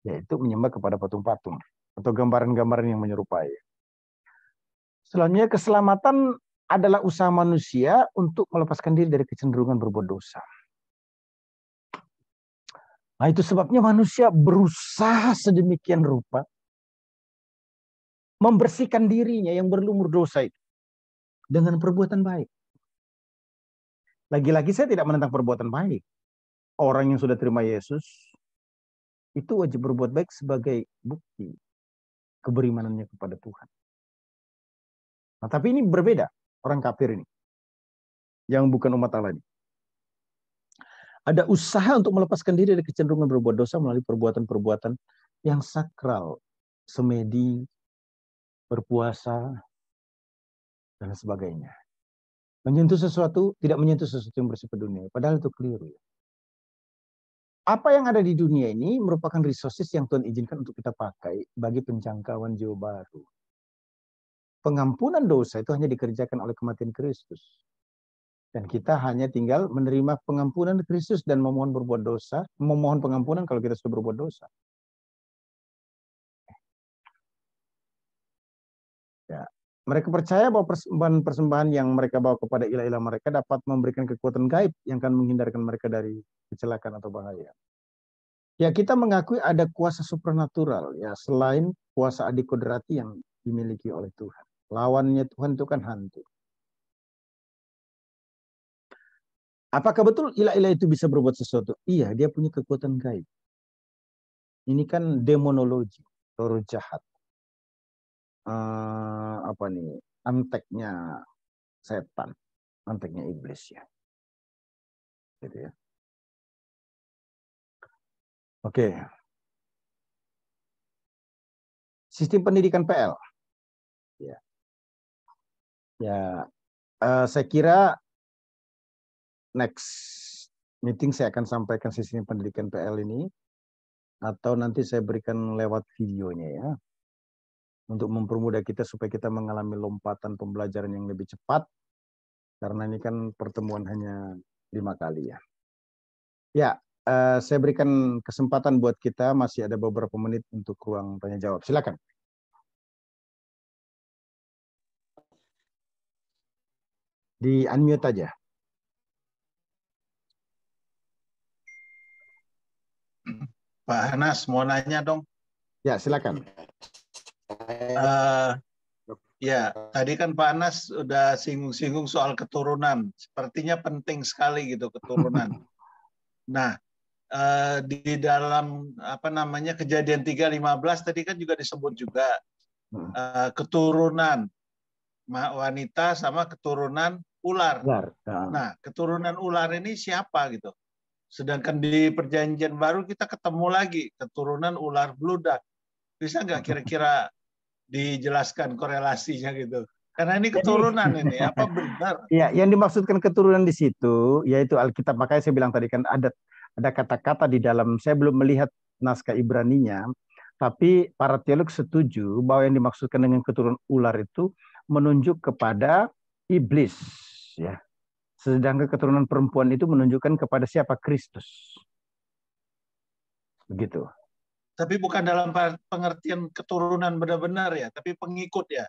yaitu menyembah kepada patung-patung atau gambaran-gambaran yang menyerupai. Selanjutnya, keselamatan adalah usaha manusia untuk melepaskan diri dari kecenderungan berbuat dosa. Nah, itu sebabnya manusia berusaha sedemikian rupa membersihkan dirinya yang berlumur dosa itu dengan perbuatan baik. Lagi-lagi saya tidak menentang perbuatan baik. Orang yang sudah terima Yesus itu wajib berbuat baik sebagai bukti keberimanannya kepada Tuhan. Nah, tapi ini berbeda orang kafir ini, yang bukan umat Allah ini. Ada usaha untuk melepaskan diri dari kecenderungan berbuat dosa melalui perbuatan-perbuatan yang sakral, semedi, berpuasa, dan sebagainya. Menyentuh sesuatu, tidak menyentuh sesuatu yang bersifat dunia. Padahal itu keliru. Apa yang ada di dunia ini merupakan resources yang Tuhan izinkan untuk kita pakai bagi penjangkauan jiwa baru. Pengampunan dosa itu hanya dikerjakan oleh kematian Kristus. Dan kita hanya tinggal menerima pengampunan Kristus dan memohon berbuat dosa, memohon pengampunan kalau kita sudah berbuat dosa. Ya. Mereka percaya bahwa persembahan yang mereka bawa kepada ilah-ilah mereka dapat memberikan kekuatan gaib yang akan menghindarkan mereka dari kecelakaan atau bahaya. Ya, kita mengakui ada kuasa supranatural ya, selain kuasa adikodrati yang dimiliki oleh Tuhan. Lawannya Tuhan itu kan hantu. Apakah betul ilah-ilah itu bisa berbuat sesuatu? Iya, dia punya kekuatan gaib. Ini kan demonologi, roh jahat. Apa nih? Anteknya setan, anteknya iblis ya. Gitu ya. Oke. Sistem pendidikan PL. Ya. Ya, saya kira next meeting saya akan sampaikan sistem pendidikan PL ini, atau nanti saya berikan lewat videonya ya, untuk mempermudah kita supaya kita mengalami lompatan pembelajaran yang lebih cepat, karena ini kan pertemuan hanya 5 kali ya. Ya, saya berikan kesempatan buat kita, masih ada beberapa menit untuk ruang tanya jawab. Silakan. Di unmute aja. Pak Anas, mau nanya dong. Ya, silakan. Ya, tadi kan Pak Anas udah singgung-singgung soal keturunan. Sepertinya penting sekali gitu keturunan. Nah, di dalam apa namanya Kejadian 3:15 tadi kan juga disebut juga keturunan wanita sama keturunan ular. Nah, keturunan ular ini siapa gitu? Sedangkan di Perjanjian Baru kita ketemu lagi keturunan ular beludak. Bisa nggak kira-kira dijelaskan korelasinya gitu? Karena ini keturunan ini, apa benar? Ya, yang dimaksudkan keturunan di situ yaitu Alkitab. Makanya saya bilang tadi kan ada kata-kata di dalam, saya belum melihat naskah Ibraninya, tapi para teolog setuju bahwa yang dimaksudkan dengan keturunan ular itu menunjuk kepada iblis ya. Sedangkan keturunan perempuan itu menunjukkan kepada siapa? Kristus. Begitu. Tapi bukan dalam pengertian keturunan benar-benar ya, tapi pengikut ya.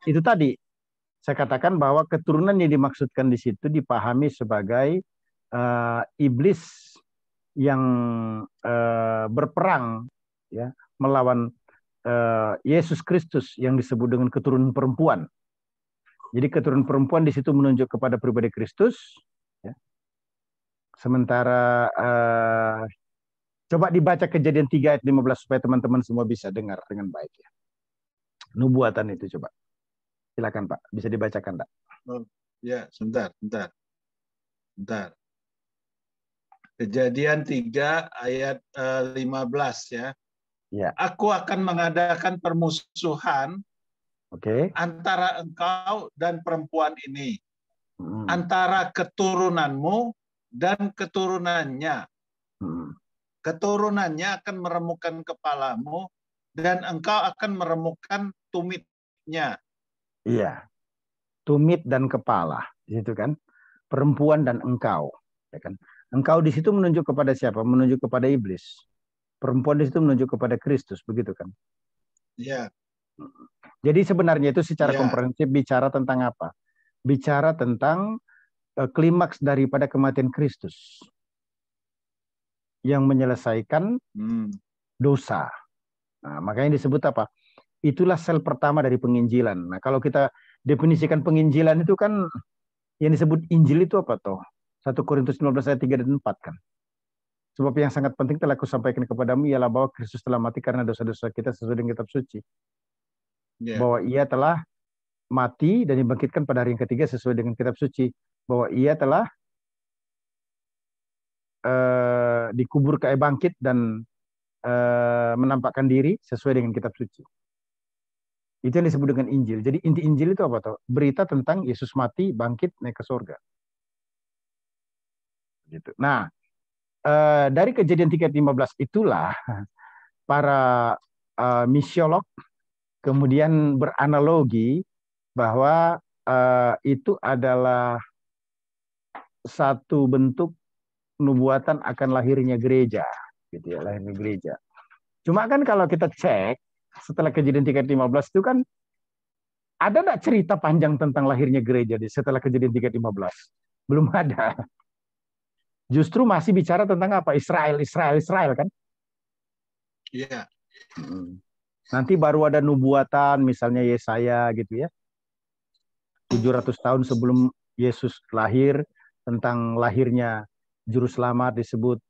Itu tadi saya katakan bahwa keturunan yang dimaksudkan di situ dipahami sebagai iblis yang berperang ya melawan Yesus Kristus yang disebut dengan keturunan perempuan. Jadi keturunan perempuan di situ menunjuk kepada pribadi Kristus. Ya. Sementara coba dibaca Kejadian 3 ayat 15 supaya teman-teman semua bisa dengar dengan baik ya. Nubuatan itu coba. Silakan Pak, bisa dibacakan Pak. Oh, ya, sebentar. Kejadian 3 ayat 15 ya. Ya. Aku akan mengadakan permusuhan antara engkau dan perempuan ini, antara keturunanmu dan keturunannya. Keturunannya akan meremukkan kepalamu dan engkau akan meremukkan tumitnya. Iya, tumit dan kepala, itu kan perempuan dan engkau, ya kan? Engkau di situ menunjuk kepada siapa? Menunjuk kepada iblis. Perempuan di situ menunjuk kepada Kristus, begitu kan? Iya. Jadi sebenarnya itu secara komprehensif bicara tentang apa? Bicara tentang klimaks daripada kematian Kristus yang menyelesaikan dosa. Nah, makanya disebut apa? Itulah sel pertama dari penginjilan. Nah, kalau kita definisikan penginjilan itu kan yang disebut Injil itu apa toh? 1 Korintus 15 ayat 3 dan 4 kan. Sebab yang sangat penting telah aku sampaikan kepadamu ialah bahwa Kristus telah mati karena dosa-dosa kita sesuai dengan kitab suci. Bahwa ia telah mati dan dibangkitkan pada hari yang ketiga sesuai dengan kitab suci. Bahwa ia telah dikubur kayak bangkit dan menampakkan diri sesuai dengan kitab suci. Itu yang disebut dengan Injil. Jadi inti Injil itu apa toh? Berita tentang Yesus mati, bangkit, naik ke surga. Gitu. Nah, dari Kejadian 3:15 itulah para misiolog kemudian beranalogi bahwa itu adalah satu bentuk nubuatan akan lahirnya gereja, gitu ya, lahirnya gereja. Cuma kan kalau kita cek setelah Kejadian 3:15 itu kan ada nggak cerita panjang tentang lahirnya gereja setelah Kejadian 3:15? Belum ada. Justru masih bicara tentang apa? Israel kan? Iya. Nanti baru ada nubuatan, misalnya Yesaya gitu ya. 700 tahun sebelum Yesus lahir, tentang lahirnya Juru Selamat disebut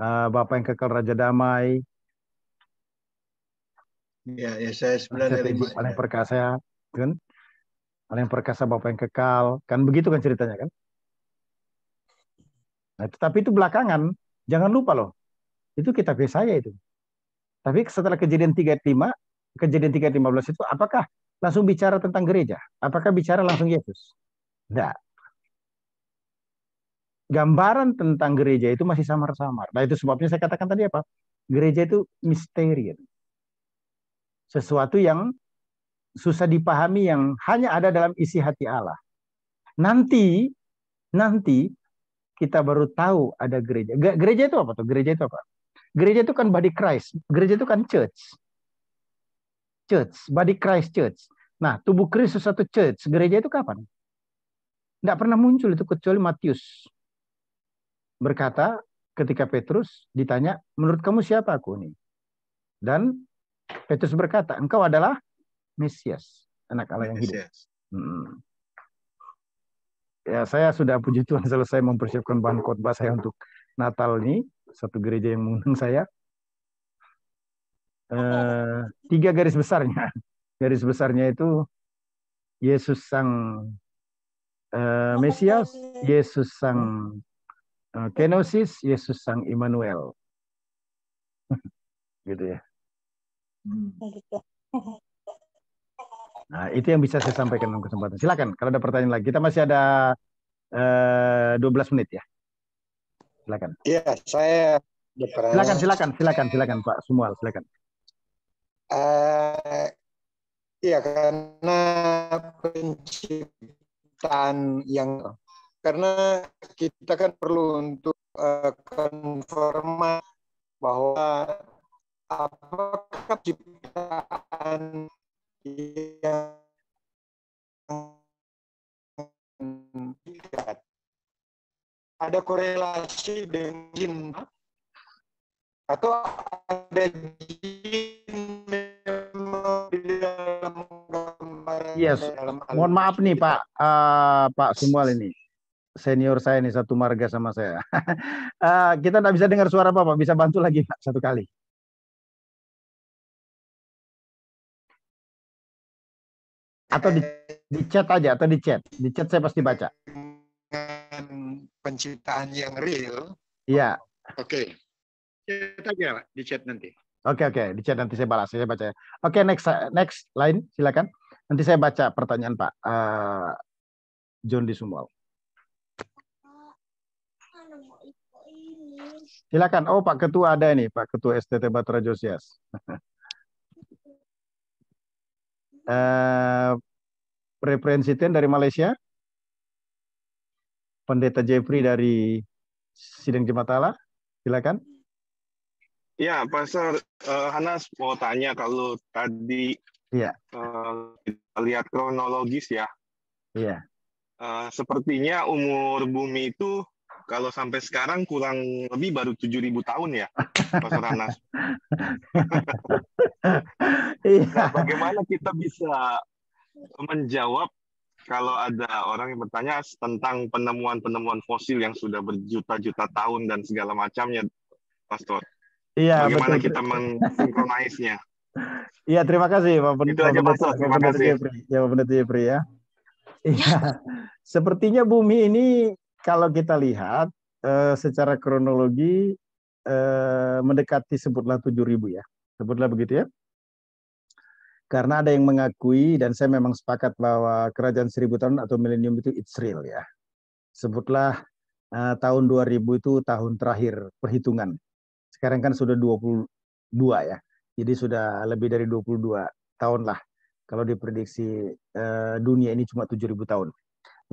Bapa yang kekal Raja Damai. Ya, Yesaya 9:5. Paling perkasa, kan? Paling perkasa Bapa yang kekal, kan begitu kan ceritanya kan? Nah, tetapi itu belakangan, jangan lupa loh, itu kitab Yesaya itu. Tapi setelah kejadian 3:5, kejadian 3:15 itu, apakah langsung bicara tentang gereja? Apakah bicara langsung Yesus? Tidak. Gambaran tentang gereja itu masih samar-samar. Nah itu sebabnya saya katakan tadi apa? Gereja itu misteri. Sesuatu yang susah dipahami, yang hanya ada dalam isi hati Allah. Nanti kita baru tahu ada gereja. Gereja itu apa tuh? Gereja itu apa? Gereja itu kan body Christ. Gereja itu kan church. Church, body Christ church. Nah, tubuh Kristus satu church. Gereja itu kapan? Nggak pernah muncul itu kecuali Matius berkata ketika Petrus ditanya, menurut kamu siapa aku nih? Dan Petrus berkata, engkau adalah Mesias, anak Allah yang hidup. Ya, saya sudah puji Tuhan selesai mempersiapkan bahan khotbah saya untuk Natal ini. Satu gereja yang mengundang saya. 3 garis besarnya. Garis besarnya itu Yesus sang Mesias, Yesus sang Kenosis, Yesus sang Immanuel. Gitu ya. Nah, itu yang bisa saya sampaikan dalam kesempatan. Silakan, kalau ada pertanyaan lagi. Kita masih ada 12 menit ya. Silakan. Iya, saya Silakan Pak Sumual, silakan. Iya, karena penciptaan yang karena kita kan perlu untuk konfirmasi bahwa apakah ciptaan yang ada korelasi dengan jin atau ada jin di dalam gambaran. Yes. Mohon maaf nih Pak Sumual ini. Senior saya nih satu marga sama saya. Kita nggak bisa dengar suara Bapak. Bisa bantu lagi Pak satu kali. Atau di chat aja, atau di chat. Di chat saya pasti baca. Penciptaan yang real. Iya. Oke. Chat aja di chat nanti. Oke, di chat nanti saya balas, saya baca. Oke, next line, silakan. Nanti saya baca pertanyaan Pak John di Sumual. Silakan. Oh, Pak Ketua ada nih, Pak Ketua STT Batra Josias. Representatif dari Malaysia, Pendeta Jeffrey dari Sidang Jemaat Allah, silakan. Ya, Pastor Hanas mau tanya, kalau tadi kita lihat kronologis ya, sepertinya umur bumi itu kalau sampai sekarang kurang lebih baru 7.000 tahun ya, Pastor Hanas. Nah, bagaimana kita bisa menjawab kalau ada orang yang bertanya tentang penemuan-penemuan fosil yang sudah berjuta-juta tahun dan segala macamnya, Pastor? Iya, bagaimana betul. kita mensinkronisnya? Iya, terima kasih Pak Itu aja, Pastor. Terima kasih. Ya, Pak Pendeta Jeffrey ya. Iya, sepertinya bumi ini kalau kita lihat secara kronologi mendekati sebutlah 7.000 ya. Sebutlah begitu ya. Karena ada yang mengakui, dan saya memang sepakat bahwa kerajaan 1000 tahun atau milenium itu it's real ya. Sebutlah tahun 2000 itu tahun terakhir perhitungan. Sekarang kan sudah 22 ya. Jadi sudah lebih dari 22 tahun lah. Kalau diprediksi dunia ini cuma 7.000 tahun.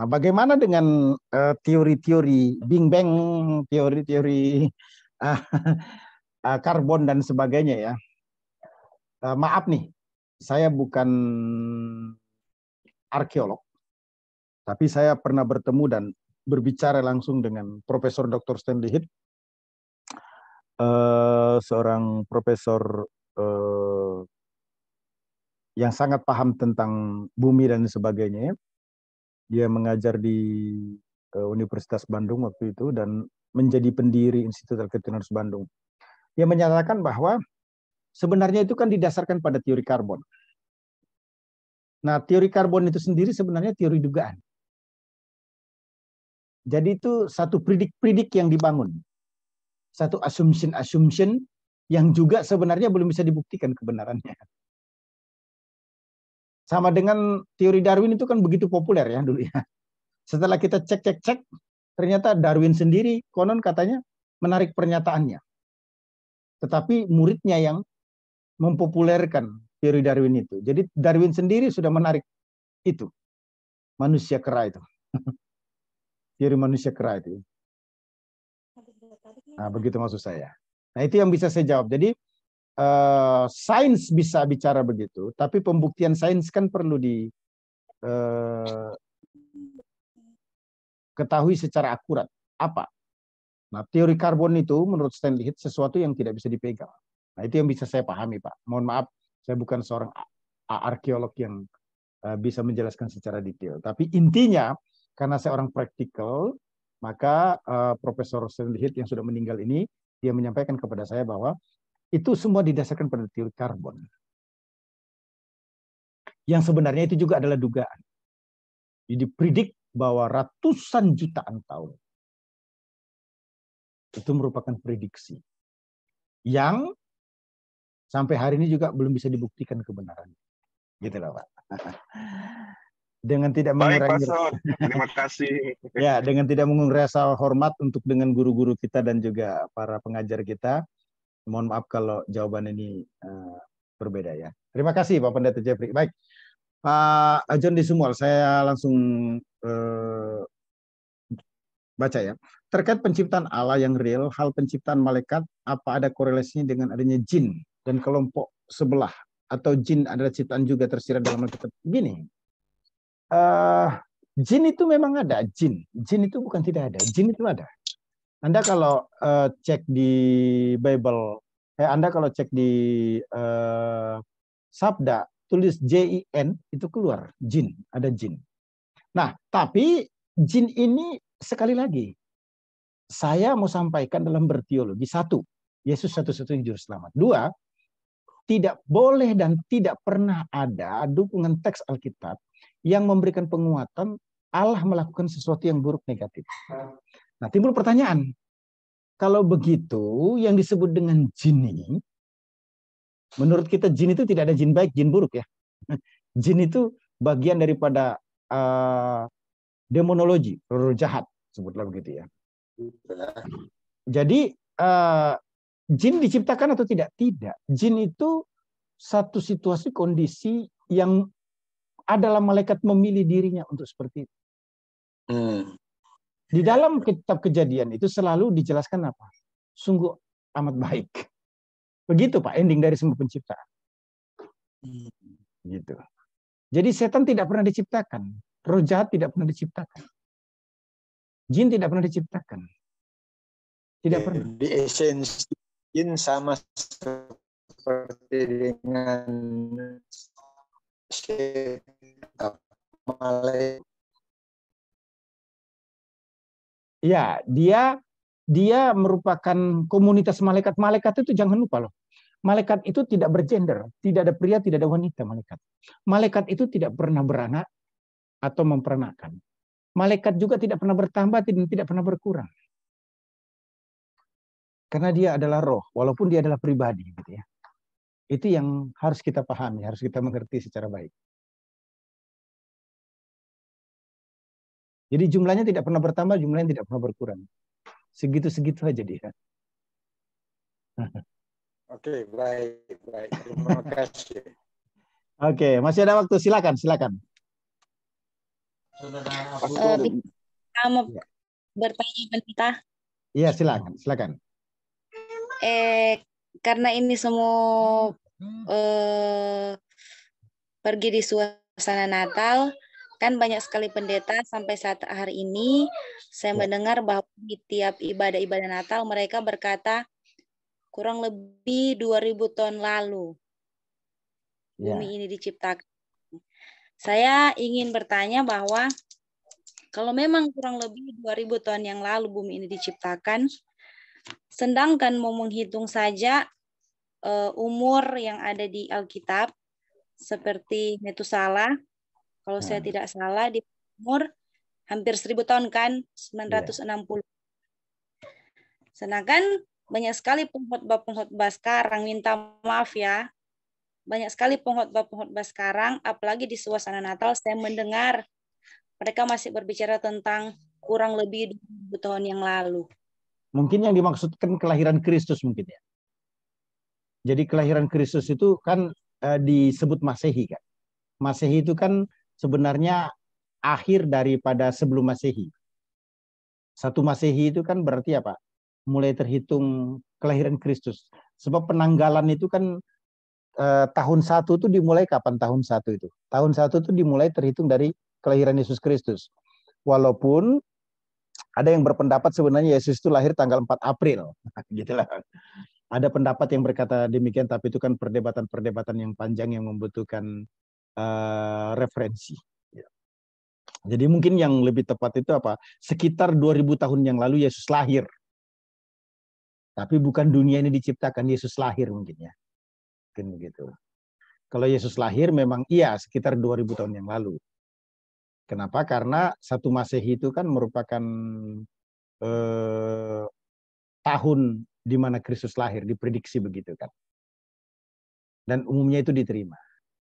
Nah, bagaimana dengan teori-teori Big Bang, teori-teori karbon dan sebagainya ya. Maaf nih, saya bukan arkeolog, tapi saya pernah bertemu dan berbicara langsung dengan Profesor Dr. Stanley Heath, seorang profesor yang sangat paham tentang bumi dan sebagainya. Dia mengajar di Universitas Bandung waktu itu dan menjadi pendiri Institut Alketinus Bandung. Dia menyatakan bahwa sebenarnya itu kan didasarkan pada teori karbon. Nah, teori karbon itu sendiri sebenarnya teori dugaan. Jadi itu satu predik-predik yang dibangun. Satu assumption yang juga sebenarnya belum bisa dibuktikan kebenarannya. Sama dengan teori Darwin itu kan begitu populer ya dulu ya. Setelah kita cek, ternyata Darwin sendiri konon katanya menarik pernyataannya. Tetapi muridnya yang mempopulerkan teori Darwin itu. Jadi Darwin sendiri sudah menarik itu. Manusia kera itu. Teori manusia kera itu. Nah, begitu maksud saya. Nah, itu yang bisa saya jawab. Jadi sains bisa bicara begitu, tapi pembuktian sains kan perlu ketahui secara akurat. Apa? Nah, teori karbon itu menurut Stanley Heath sesuatu yang tidak bisa dipegang. Nah, itu yang bisa saya pahami, Pak. Mohon maaf, saya bukan seorang arkeolog yang bisa menjelaskan secara detail. Tapi intinya, karena saya orang praktikal, maka Profesor Stanley Heath yang sudah meninggal ini, dia menyampaikan kepada saya bahwa itu semua didasarkan pada teori karbon. Yang sebenarnya itu juga adalah dugaan. Jadi predik bahwa ratusan jutaan tahun itu merupakan prediksi yang sampai hari ini juga belum bisa dibuktikan kebenarannya. Gitu lah, Pak. Dengan tidak mengurangi terima kasih. Ya, dengan tidak mengurangi rasa hormat untuk dengan guru-guru kita dan juga para pengajar kita. Mohon maaf kalau jawaban ini berbeda ya. Terima kasih Pak Pendeta Jeffrey. Baik, Pak John di Sumul, saya langsung baca ya. Terkait penciptaan Allah yang real, hal penciptaan malaikat, apa ada korelasinya dengan adanya jin dan kelompok sebelah? Atau jin adalah ciptaan juga tersirat dalam Alkitab? Gini, jin itu memang ada, jin itu bukan tidak ada, jin itu ada. Anda kalau cek di Bible, Anda kalau cek di Sabda, tulis JIN, itu keluar, jin, ada jin. Nah, tapi jin ini sekali lagi, saya mau sampaikan dalam berteologi, satu, Yesus satu-satunya juru selamat. Dua, tidak boleh dan tidak pernah ada dukungan teks Alkitab yang memberikan penguatan Allah melakukan sesuatu yang buruk negatif. Nah, timbul pertanyaan, kalau begitu yang disebut dengan jin ini, menurut kita jin itu tidak ada jin baik, jin buruk ya. Jin itu bagian daripada demonologi, roh jahat, sebutlah begitu ya. Jadi jin diciptakan atau tidak? Tidak. Jin itu satu situasi kondisi yang adalah malaikat memilih dirinya untuk seperti itu. Di dalam kitab Kejadian itu selalu dijelaskan apa? Sungguh amat baik. Begitu Pak, ending dari semua penciptaan. Gitu. Jadi setan tidak pernah diciptakan. Roh jahat tidak pernah diciptakan. Jin tidak pernah diciptakan. Tidak pernah. Di esensi jin sama seperti dengan malaikat. Ya, dia merupakan komunitas malaikat. Malaikat itu jangan lupa loh. Malaikat itu tidak bergender, tidak ada pria, tidak ada wanita malaikat. Malaikat itu tidak pernah beranak atau memperanakan. Malaikat juga tidak pernah bertambah dan tidak pernah berkurang. Karena dia adalah roh, walaupun dia adalah pribadi gitu ya. Itu yang harus kita pahami, harus kita mengerti secara baik. Jadi jumlahnya tidak pernah bertambah, jumlahnya tidak pernah berkurang. Segitu-segitu aja dia. Oke, baik. Terima kasih. Oke, masih ada waktu, silakan. Mau bertanya Pendeta? Iya, silakan. Karena ini semua pergi di suasana Natal, kan banyak sekali pendeta sampai saat hari ini saya mendengar bahwa di tiap ibadah-ibadah Natal mereka berkata kurang lebih 2000 tahun lalu bumi ini diciptakan. Saya ingin bertanya bahwa kalau memang kurang lebih 2000 tahun yang lalu bumi ini diciptakan, sedangkan mau menghitung saja umur yang ada di Alkitab, seperti Metusalah, kalau saya tidak salah, di umur hampir 1000 tahun kan, 960. Sedangkan banyak sekali pengkhotbah sekarang, minta maaf ya, banyak sekali pengkhotbah sekarang, apalagi di suasana Natal, saya mendengar mereka masih berbicara tentang kurang lebih 2000 tahun yang lalu. Mungkin yang dimaksudkan kelahiran Kristus mungkin ya. Jadi kelahiran Kristus itu kan disebut Masehi kan. Masehi itu kan sebenarnya akhir daripada sebelum Masehi. 1 Masehi itu kan berarti apa? Mulai terhitung kelahiran Kristus. Sebab penanggalan itu kan tahun 1 itu dimulai kapan tahun 1 itu? Tahun 1 itu dimulai terhitung dari kelahiran Yesus Kristus. Walaupun ada yang berpendapat sebenarnya Yesus itu lahir tanggal 4 April. Gitulah. Ada pendapat yang berkata demikian, tapi itu kan perdebatan-perdebatan yang panjang yang membutuhkan referensi. Jadi mungkin yang lebih tepat itu apa? Sekitar 2000 tahun yang lalu Yesus lahir. Tapi bukan dunia ini diciptakan, Yesus lahir mungkin ya. Mungkin begitu. Kalau Yesus lahir memang iya sekitar 2000 tahun yang lalu. Kenapa? Karena 1 Masehi itu kan merupakan tahun di mana Kristus lahir, diprediksi begitu kan. Dan umumnya itu diterima.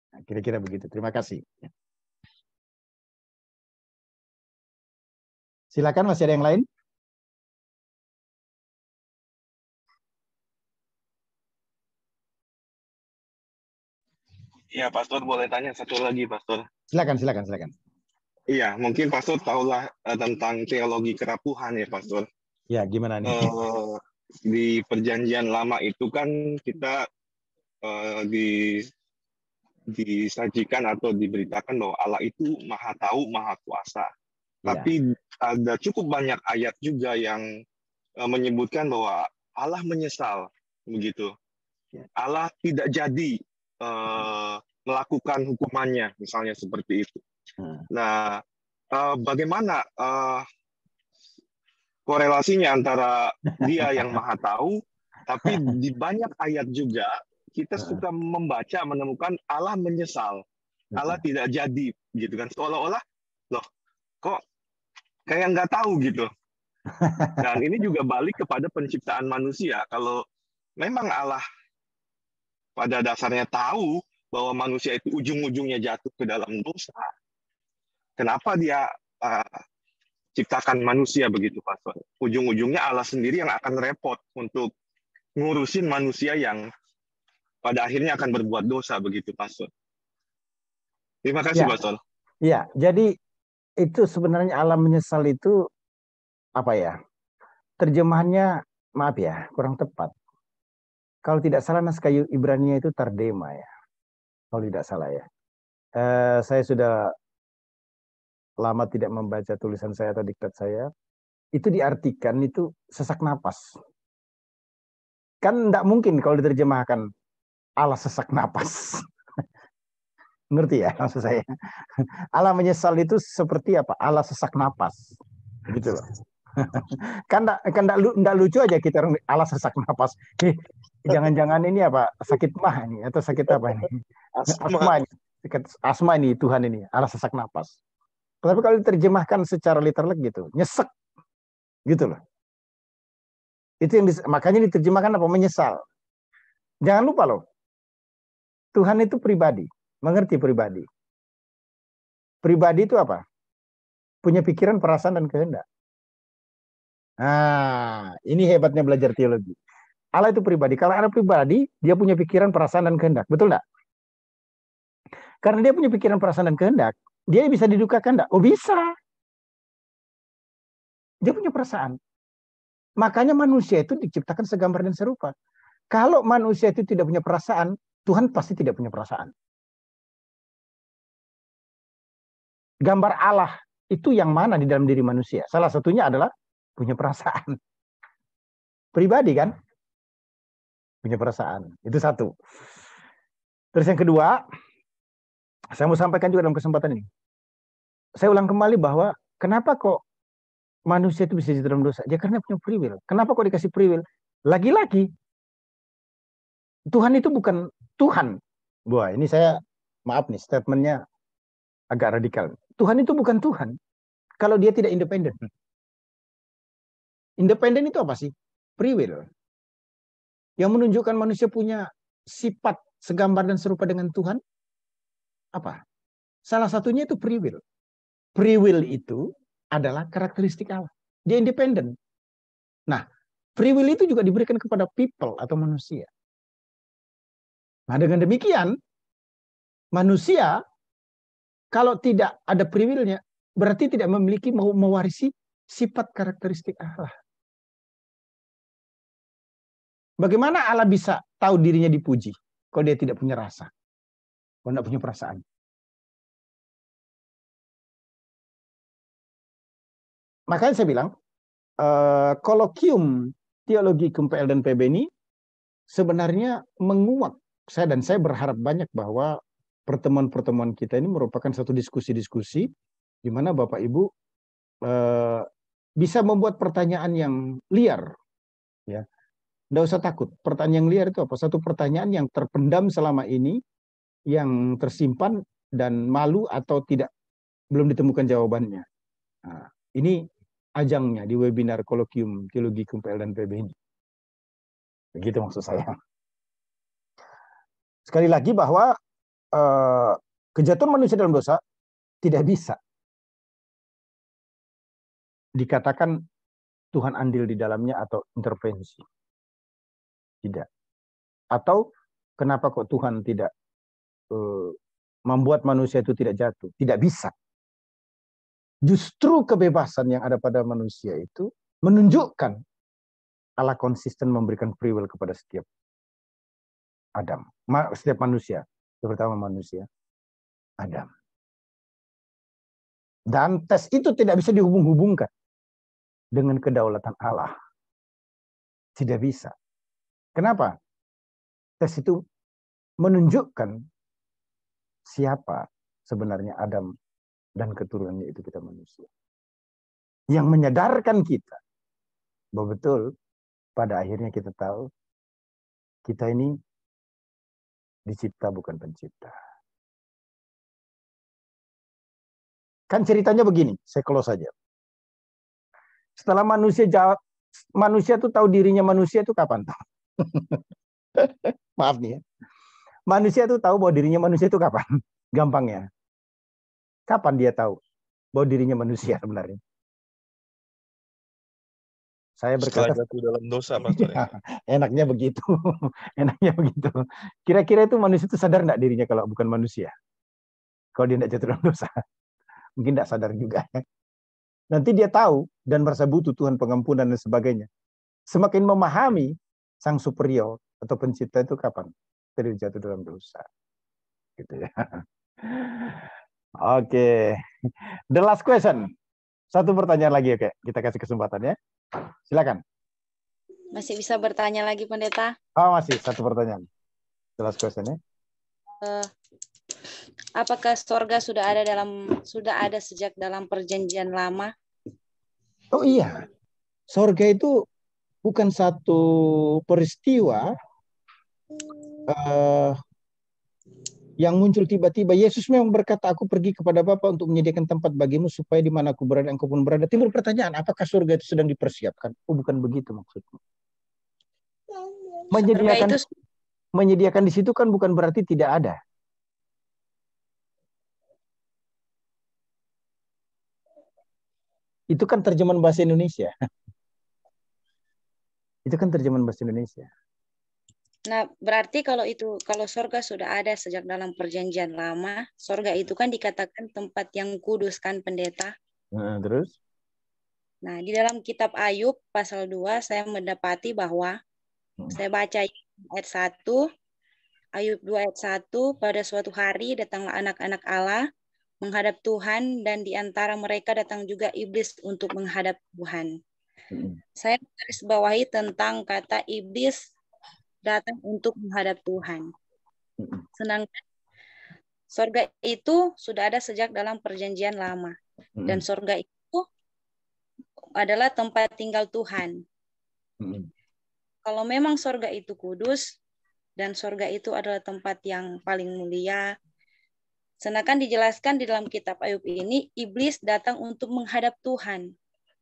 Nah, kira-kira begitu. Terima kasih. Silakan, masih ada yang lain? Ya, Pastor boleh tanya satu lagi, Pastor. Silakan. Iya, mungkin Pastor tahulah tentang teologi kerapuhan ya, Pastor. Ya, gimana nih? Di Perjanjian Lama itu kan kita disajikan atau diberitakan bahwa Allah itu Maha Tahu, Maha Kuasa. Tapi ada cukup banyak ayat juga yang menyebutkan bahwa Allah menyesal, begitu. Allah tidak jadi melakukan hukumannya, misalnya seperti itu. Nah, bagaimana korelasinya antara Dia yang Maha Tahu, tapi di banyak ayat juga kita suka membaca menemukan Allah menyesal, Allah tidak jadi, gitu kan? Seolah-olah, loh, kok kayak nggak tahu gitu. Dan ini juga balik kepada penciptaan manusia. Kalau memang Allah pada dasarnya tahu bahwa manusia itu ujung-ujungnya jatuh ke dalam dosa, kenapa Dia ciptakan manusia begitu, Pastor? Ujung-ujungnya Allah sendiri yang akan repot untuk ngurusin manusia yang pada akhirnya akan berbuat dosa begitu, Pastor. Terima kasih, Pastor. Ya, jadi itu sebenarnya Allah menyesal itu apa ya? Terjemahannya maaf ya, kurang tepat. Kalau tidak salah naskah Ibrani itu tardema ya. Kalau tidak salah ya. Saya sudah lama tidak membaca tulisan saya atau diktat saya, itu diartikan itu sesak napas. Kan tidak mungkin kalau diterjemahkan Allah sesak napas. Ngerti ya maksud saya? Allah menyesal itu seperti apa? Allah sesak napas. Gitu loh. Kan enggak lucu aja kita orang Allah sesak napas. Jangan-jangan ini apa? Sakit mah ini atau sakit apa ini? Asma ini. Asma ini Tuhan ini, Allah sesak napas. Tapi kalau diterjemahkan secara literal gitu, nyesek, gitu loh. Itu yang makanya diterjemahkan apa? Menyesal. Jangan lupa loh, Tuhan itu pribadi, mengerti pribadi. Pribadi itu apa? Punya pikiran, perasaan, dan kehendak. Nah, ini hebatnya belajar teologi. Allah itu pribadi. Kalau Allah pribadi, dia punya pikiran, perasaan, dan kehendak. Betul nggak? Karena dia punya pikiran, perasaan, dan kehendak, dia bisa didukakan enggak? Oh bisa. Dia punya perasaan. Makanya manusia itu diciptakan segambar dan serupa. Kalau manusia itu tidak punya perasaan, Tuhan pasti tidak punya perasaan. gambar Allah itu yang mana di dalam diri manusia? Salah satunya adalah punya perasaan. Pribadi kan? Punya perasaan. Itu satu. Terus yang kedua, saya mau sampaikan juga dalam kesempatan ini. Saya ulang kembali bahwa kenapa kok manusia itu bisa jatuh dalam dosa? Ya karena punya free will. Kenapa kok dikasih free will? Lagi-lagi, Tuhan itu bukan Tuhan. Wah, ini saya, maaf nih, statementnya agak radikal. Tuhan itu bukan Tuhan kalau dia tidak independen. Independen itu apa sih? Free will. Yang menunjukkan manusia punya sifat segambar dan serupa dengan Tuhan, apa? Salah satunya itu free will. Free will itu adalah karakteristik Allah. Dia independen. Nah, free will itu juga diberikan kepada people atau manusia. Nah, dengan demikian, manusia kalau tidak ada free will-nya, berarti tidak memiliki mewarisi sifat karakteristik Allah. Bagaimana Allah bisa tahu dirinya dipuji kalau dia tidak punya rasa, kalau tidak punya perasaan? Makanya saya bilang, kolokium teologi PL dan PB ini sebenarnya menguak. Saya berharap banyak bahwa pertemuan-pertemuan kita ini merupakan satu diskusi-diskusi di mana Bapak Ibu bisa membuat pertanyaan yang liar. Ya. Tidak usah takut. Pertanyaan yang liar itu apa? Satu pertanyaan yang terpendam selama ini, yang tersimpan dan malu atau belum ditemukan jawabannya. Nah, ini ajangnya di webinar kolokium teologi PL dan PB ini. Begitu maksud saya. Sekali lagi bahwa kejatuhan manusia dalam dosa tidak bisa dikatakan Tuhan andil di dalamnya atau intervensi. Tidak. Atau kenapa kok Tuhan tidak membuat manusia itu tidak jatuh? Tidak bisa. Justru kebebasan yang ada pada manusia itu menunjukkan Allah konsisten memberikan free will kepada setiap setiap manusia, terutama manusia Adam. Dan tes itu tidak bisa dihubung-hubungkan dengan kedaulatan Allah. Tidak bisa. Kenapa? Tes itu menunjukkan siapa sebenarnya Adam dan keturunannya itu kita manusia. Yang menyadarkan kita bahwa betul pada akhirnya kita tahu kita ini dicipta bukan pencipta. Kan ceritanya begini, saya close saja. Setelah manusia tuh tahu dirinya manusia itu kapan? Maaf nih ya. Manusia tuh tahu bahwa dirinya manusia itu kapan? Gampangnya. Kapan dia tahu bahwa dirinya manusia sebenarnya? Saya berkata jatuh dalam dosa, Pastor. Enaknya begitu. Enaknya begitu. Kira-kira itu manusia itu sadar enggak dirinya kalau bukan manusia? Kalau dia enggak jatuh dalam dosa. Mungkin enggak sadar juga. Nanti dia tahu dan merasa butuh Tuhan pengampunan dan sebagainya. Semakin memahami sang superior atau pencipta itu kapan? Tidak jatuh dalam dosa. Gitu ya. Oke. The last question. Satu pertanyaan lagi, oke. Kita kasih kesempatan ya. Silakan. Masih bisa bertanya lagi, Pendeta? Oh, masih satu pertanyaan. The last question ya. Apakah surga sudah ada sejak dalam perjanjian lama? Oh iya. Surga itu bukan satu peristiwa yang muncul tiba-tiba. Yesus memang berkata, aku pergi kepada Bapa untuk menyediakan tempat bagimu supaya di mana aku berada, engkau pun berada. Timbul pertanyaan, apakah surga itu sedang dipersiapkan? Oh, bukan begitu maksudnya. Menyediakan di situ kan bukan berarti tidak ada. Itu kan terjemahan bahasa Indonesia. Itu kan terjemahan bahasa Indonesia. Nah, berarti kalau surga sudah ada sejak dalam perjanjian lama, surga itu kan dikatakan tempat yang kudus kan, Pendeta? Terus? Nah, di dalam kitab Ayub pasal 2 saya mendapati bahwa saya baca ayat 1, Ayub 2 ayat 1, pada suatu hari datanglah anak-anak Allah menghadap Tuhan, dan di antara mereka datang juga iblis untuk menghadap Tuhan. Saya garis bawahi tentang kata iblis datang untuk menghadap Tuhan. Sedangkan sorga itu sudah ada sejak dalam perjanjian lama. Dan sorga itu adalah tempat tinggal Tuhan. Kalau memang sorga itu kudus, dan sorga itu adalah tempat yang paling mulia, sedangkan dijelaskan di dalam kitab Ayub ini, iblis datang untuk menghadap Tuhan.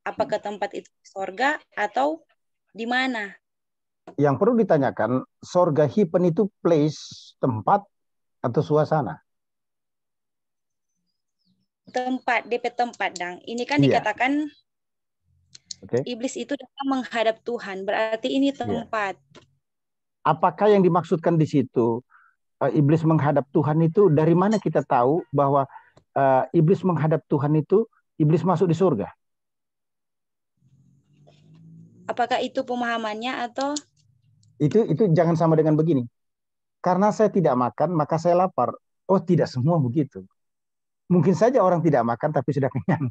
Apakah tempat itu sorga atau di mana? Yang perlu ditanyakan, sorga hipen itu place, tempat, atau suasana? Tempat, DP tempat, Dang. Ini kan dikatakan iblis itu datang menghadap Tuhan, berarti ini tempat. Apakah yang dimaksudkan di situ, iblis menghadap Tuhan itu, dari mana kita tahu bahwa iblis menghadap Tuhan itu, iblis masuk di surga? Apakah itu pemahamannya atau? Itu jangan sama dengan begini. Karena saya tidak makan, maka saya lapar. Oh, tidak semua begitu. Mungkin saja orang tidak makan tapi sudah kenyang.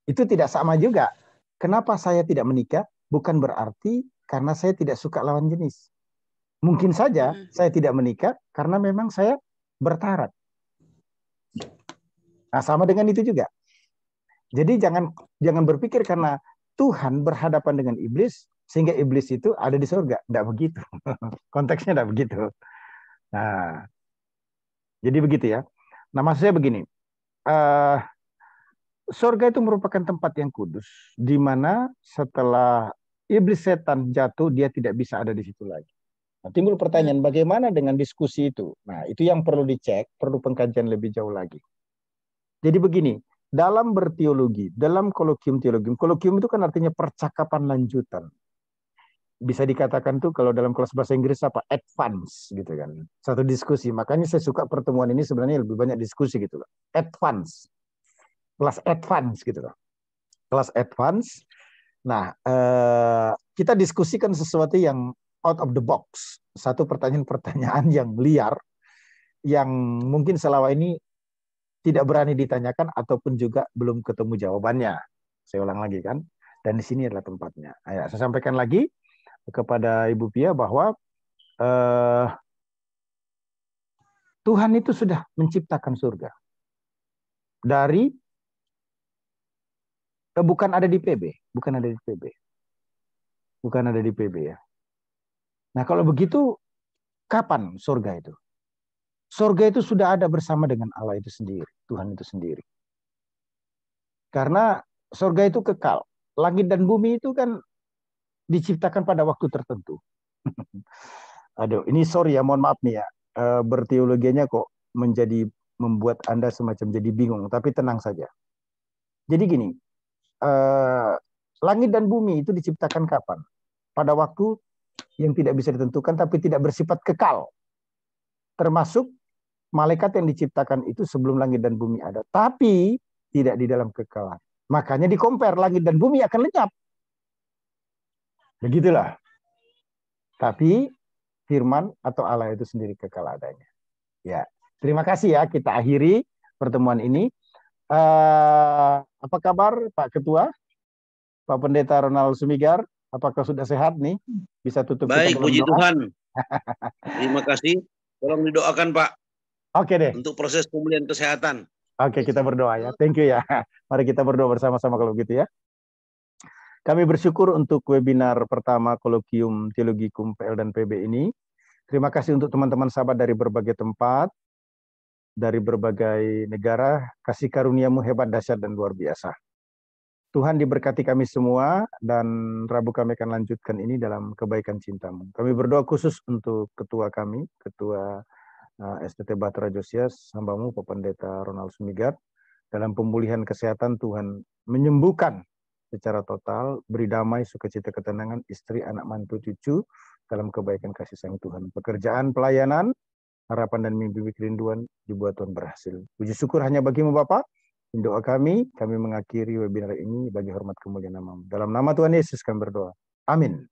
Itu tidak sama juga. Kenapa saya tidak menikah? Bukan berarti karena saya tidak suka lawan jenis. Mungkin saja saya tidak menikah karena memang saya bertarat. Nah, sama dengan itu juga. Jadi jangan berpikir karena Tuhan berhadapan dengan iblis sehingga iblis itu ada di surga. Tidak begitu. Konteksnya tidak begitu. Nah, jadi begitu ya. Nah, maksud saya begini. Surga itu merupakan tempat yang kudus, di mana setelah iblis setan jatuh, dia tidak bisa ada di situ lagi. Nah, timbul pertanyaan, bagaimana dengan diskusi itu? Nah, itu yang perlu dicek, perlu pengkajian lebih jauh lagi. Jadi begini, dalam berteologi, dalam kolokium teologi, kolokium itu kan artinya percakapan lanjutan. Bisa dikatakan tuh kalau dalam kelas bahasa Inggris apa? Advance gitu kan. Satu diskusi. Makanya saya suka pertemuan ini sebenarnya lebih banyak diskusi gitu loh. Advance. Kelas advance gitu loh. Kelas advance. Nah, kita diskusikan sesuatu yang out of the box. Satu pertanyaan-pertanyaan yang liar yang mungkin selama ini tidak berani ditanyakan ataupun juga belum ketemu jawabannya. Saya ulang lagi kan. Dan di sini adalah tempatnya. Ayo, saya sampaikan lagi kepada Ibu Pia bahwa Tuhan itu sudah menciptakan surga dari bukan ada di PB, bukan ada di PB ya. Nah, kalau begitu kapan surga itu? Surga itu sudah ada bersama dengan Allah itu sendiri, Tuhan itu sendiri. Karena surga itu kekal. Langit dan bumi itu kan diciptakan pada waktu tertentu. Aduh, ini sorry ya, mohon maaf nih ya. Berteologianya kok membuat Anda semacam jadi bingung, tapi tenang saja. Jadi gini, langit dan bumi itu diciptakan kapan? Pada waktu yang tidak bisa ditentukan, tapi tidak bersifat kekal. Termasuk malaikat yang diciptakan itu sebelum langit dan bumi ada, tapi tidak di dalam kekalan. Makanya di-compare, langit dan bumi akan lenyap. Begitulah. Tapi firman atau Allah itu sendiri kekal adanya. Ya, terima kasih ya. Kita akhiri pertemuan ini. Apa kabar Pak Ketua, Pak Pendeta Ronald Sumigar? Apakah sudah sehat nih? Bisa tutup. Baik, puji Tuhan. Terima kasih. Tolong didoakan Pak. Oke deh. Untuk proses pemulihan kesehatan. Oke, kita berdoa ya. Thank you ya. Mari kita berdoa bersama-sama kalau begitu ya. Kami bersyukur untuk webinar pertama Kolokium Teologikum PL dan PB ini. Terima kasih untuk teman-teman sahabat dari berbagai tempat, dari berbagai negara. Kasih karuniamu hebat, dahsyat, dan luar biasa. Tuhan diberkati kami semua, dan Rabu kami akan lanjutkan ini dalam kebaikan cintamu. Kami berdoa khusus untuk ketua kami, Ketua STT Batra Josias, hambamu Pak Pendeta Ronald Sumigat. Dalam pemulihan kesehatan, Tuhan menyembuhkan secara total, beri damai, sukacita, ketenangan, istri, anak, mantu, cucu, dalam kebaikan kasih sayang Tuhan. Pekerjaan, pelayanan, harapan dan mimpi kerinduan dibuat Tuhan berhasil. Puji syukur hanya bagimu Bapa. Doa kami mengakhiri webinar ini bagi hormat kemuliaan nama-Mu. Dalam nama Tuhan Yesus kami berdoa. Amin.